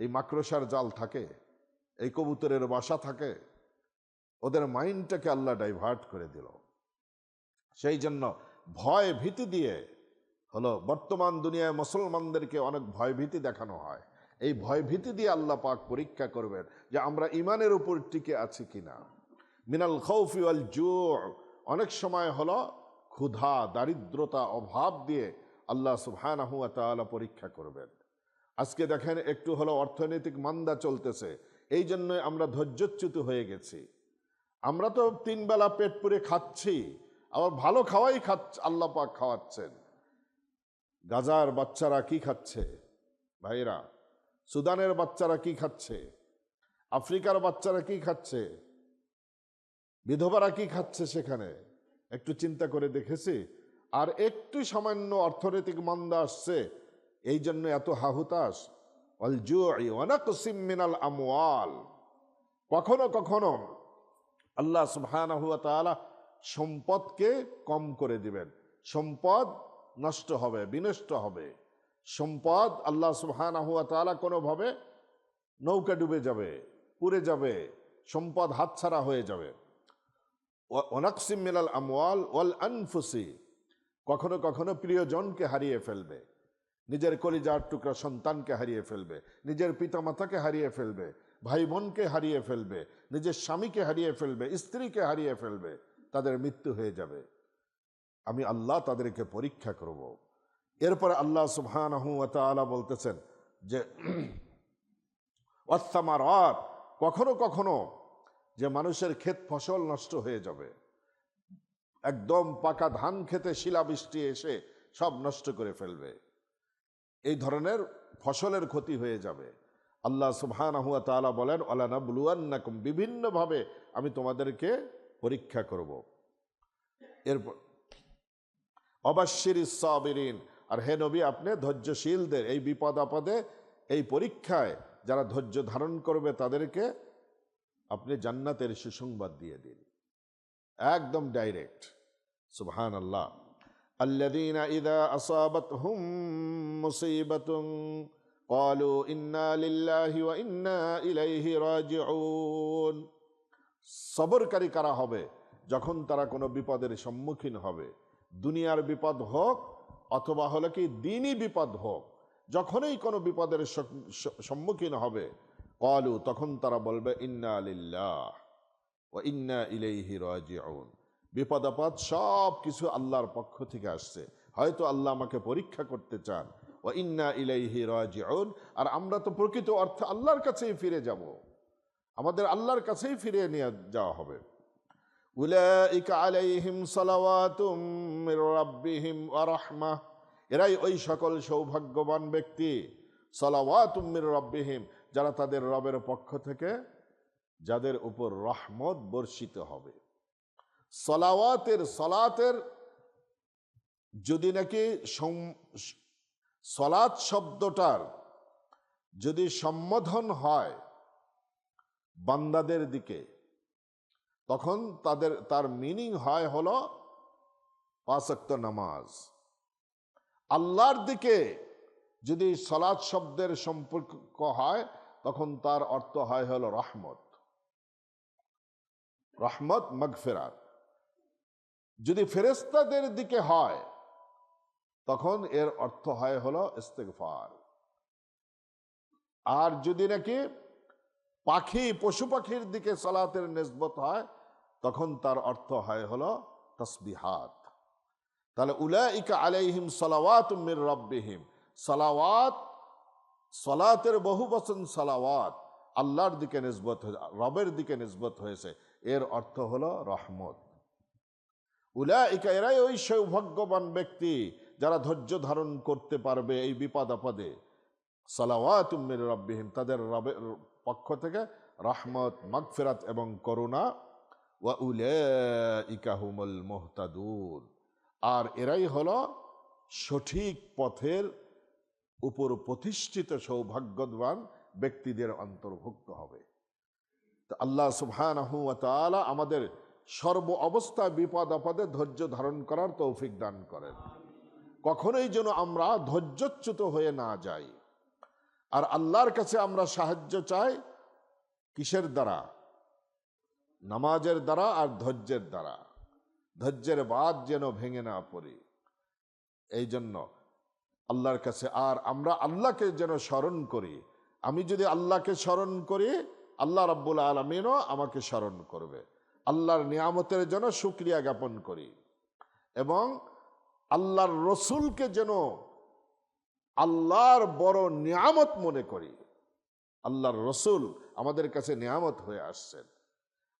এই মাকড়সার জাল থাকে, এই কবুতরের বাসা থাকে। ওদের মাইন্ডটাকে আল্লাহ ডাইভার্ট করে দিল। সেই জন্য ভয় ভীতি দিয়ে হলো, বর্তমান দুনিয়ায় মুসলমানদেরকে অনেক ভয় ভীতি দেখানো হয়। এই ভয় ভীতি দিয়ে আল্লাহ পাক পরীক্ষা করবেন যে আমরা ইমানের উপর টিকে আছি কিনা। মিনাল খাউফি ওয়াল জু', অনেক সময় হলো ক্ষুধা, দারিদ্রতা, অভাব দিয়ে আল্লাহ সুবহানাহু ওয়া তাআলা পরীক্ষা করবেন। আজকে দেখেন একটু হলো অর্থনৈতিক মান্দা চলতেছে, এই জন্যই আমরা ধৈর্যচ্যুত হয়ে গেছি। আমরা তো 3 বেলা পেট পুরে খাচ্ছি, আবার ভালো খাওয়াই খাচ্ছি, আল্লাহ পাক খাওয়াচ্ছেন। গাজার বাচ্চারা কি খাচ্ছে ভাইরা? সুদানের বাচ্চারা কি খাচ্ছে? আফ্রিকার বাচ্চারা কি খাচ্ছে? বিধবারা কি খাচ্ছে সেখানে? একটু চিন্তা করে দেখেছি? আর একটু সামান্য অর্থনৈতিক মান্দা আসছে, এই জন্য এত হাহুতাশ। ওয়াল জু'i ওয়া নাকসিম মিনাল আমওয়াল, কখনো কখনো আল্লাহ সুবহানাহু ওয়া তাআলা সম্পদকে কম করে দিবেন। সম্পদ নষ্ট হবে, বিনষ্ট হবে। সম্পদ আল্লাহ সুবহানাহু ওয়া তাআলা কোনোভাবে নৌকা ডুবে যাবে, পুড়ে যাবে, সম্পদ হাতছাড়া হয়ে যাবে। ওয়ানাকসিম মিনাল আমওয়াল ওয়াল আনফুসি, কখনো কখনো প্রিয়জনকে হারিয়ে ফেলবে, নিজের কলিজার টুকরা সন্তানকে হারিয়ে ফেলবে, নিজের পিতামাতাকে হারিয়ে ফেলবে, ভাই বোনকে হারিয়ে ফেলবে, নিজের স্বামীকে হারিয়ে ফেলবে, স্ত্রীকে হারিয়ে ফেলবে, তাদের মৃত্যু হয়ে যাবে। আমি আল্লাহ তাদেরকে পরীক্ষা করব। এরপরে আল্লাহ সুবহানাহু ওয়া তাআলা বলতেছেন যে ওয়াসসামারাত, কখনো কখনো যে মানুষের ক্ষেত ফসল নষ্ট হয়ে যাবে, একদম পাকা ধান খেতে শিলাবৃষ্টি এসে সব নষ্ট করে ফেলবে, এই ধরনের ফসলের ক্ষতি হয়ে যাবে। আল্লাহ সুবহানাহু ওয়া তাআলা বলেন, ওয়ালানাবলুওয়ান্নাকুম, বিভিন্নভাবে আমি তোমাদেরকে পরীক্ষা করব। এরপর অবাশশিরিস সাবিরিন, আর হে নবী, আপনি ধৈর্যশীলদের এই বিপদ আপদে, এই পরীক্ষায় যারা ধৈর্য ধারণ করবে তাদেরকে আপনি জান্নাতের সুসংবাদ দিয়ে দিন, একদম ডাইরেক্ট। সুবহানাল্লাহ। আল্লাযীনা ইযা আসাবাতহুম মুসীবাতুন ক্বালু ইন্না লিল্লাহি ওয়া ইন্না ইলাইহি রাজিউন। সবরকারী কারা হবে? যখন তারা কোনো বিপদের সম্মুখীন হবে, দুনিয়ার বিপদ হোক অথবা হলো কি দ্বীনি বিপদ হোক, যখনই কোনো বিপদের সম্মুখীন হবে, ক্বালু, তখন তারা বলবে ইন্না লিল্লাহ ওয়া ইন্না ইলাইহি রাজিউন। বিপদ আপদ সব কিছু আল্লাহর পক্ষ থেকে আসছে, হয়তো আল্লাহ আমাকে পরীক্ষা করতে চান। ওয়া ইন্না ইলাইহি রাজিউন, আর আমরা তো প্রকৃত অর্থে আল্লাহর কাছেই ফিরে যাব, আমাদের আল্লাহর কাছেই ফিরিয়ে নিয়ে যাওয়া হবে। উলাইকা আলাইহিম সালাওয়াতুম মির রাব্বিহিম ওয়া রাহমাহ, এরাই ওই সকল সৌভাগ্যবান ব্যক্তি, সালাওয়াতুম মির রাব্বিহিম, যারা তাদের রবের পক্ষ থেকে যাদের উপর রহমত বর্ষিত হবে। সলাতের যদি নাকি সলাত শব্দটার যদি সম্বোধন হয় বান্দাদের দিকে, তখন তার মিনিং হয় হলো 5 ওয়াক্ত নামাজ। আল্লাহর দিকে যদি সলাত শব্দের সম্পর্ক হয়, তখন তার অর্থ হয় হলো রহমত, মাগফিরাত। যদি ফেরেশতাদের দিকে হয়, তখন এর অর্থ হয় হলো ইস্তিগফার। আর যদি নাকি পশু পাখির দিকে সালাতের নিসবত হয়, তখন তার অর্থ হয় হলো তাসবিহাত। তাহলে উলাইকা আলাইহিম সালাওয়াতুম মির রাব্বিহিম, সালাতের বহু বচন সালাওয়াত, আল্লাহর দিকে নিসবত, রবের দিকে নিসবত হয়েছে, এর অর্থ হলো রহমত। উলাইকা, এরাই ওই সৌভাগ্যবান ব্যক্তি যারা ধৈর্য ধারণ করতে পারবে এই বিপদ আপদে। সালাওয়াতুম মির রাব্বিহিম, তাদের রবের পক্ষ থেকে রহমত, মাগফিরাত এবং করুণা। ওয়া উলাইকা হুমুল মুহতাদুন, আর এরাই হলো সঠিক পথের উপর প্রতিষ্ঠিত সৌভাগ্যবান ব্যক্তিদের অন্তর্ভুক্ত হবে। তো আল্লাহ সুবহানাহু ওয়া তাআলা আমাদের সর্ব অবস্থায় বিপদ আপদে ধৈর্য ধারণ করার তৌফিক দান করেন। কখনোই যেন আমরা ধৈর্যচ্যুত হয়ে না যাই। আর আল্লাহর কাছে আমরা সাহায্য চাই কিসের দ্বারা? নামাজের দ্বারা আর ধৈর্যের দ্বারা। ধৈর্যের বাঁধ যেন ভেঙে না পড়ি, এই জন্য আল্লাহর কাছে। আর আমরা আল্লাহকে যেন স্মরণ করি। আমি যদি আল্লাহকে স্মরণ করি, আল্লাহ রাব্বুল আলামিনও আমাকে স্মরণ করবে। আল্লাহর নিয়ামতের জন্য শুকরিয়া জ্ঞাপন করি, এবং আল্লাহর রসুলকে যেন আল্লাহর বড় নিয়ামত মনে করি। আল্লাহর রসুল আমাদের কাছে নিয়ামত হয়ে আসছেন।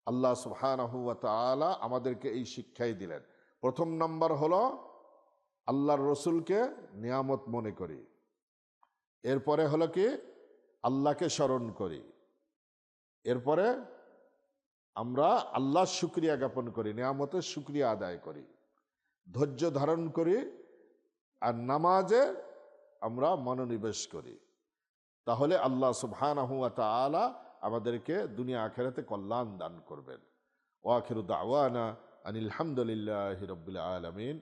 আল্লাহ সুবহানাহু ওয়া তাআলা আমাদেরকে এই শিক্ষাই দিলেন। প্রথম নাম্বার হলো আল্লাহর রসুলকে নিয়ামত মনে করি। এরপরে হলো কি? আল্লাহকে স্মরণ করি। এরপরে আমরা আল্লাহর শুকরিয়া জ্ঞাপন করি, নিয়ামতের শুকরিয়া আদায় করি, ধৈর্য ধারণ করি, আর নামাজে আমরা মনোনিবেশ করি। তাহলে আল্লাহ সুবহানাহু ওয়া তাআলা আমাদেরকে দুনিয়া আখিরাতে কল্যাণ দান করবেন। ওয়া আখিরু দাওয়ানা আনিল হামদুলিল্লাহি রাব্বিল আলামিন।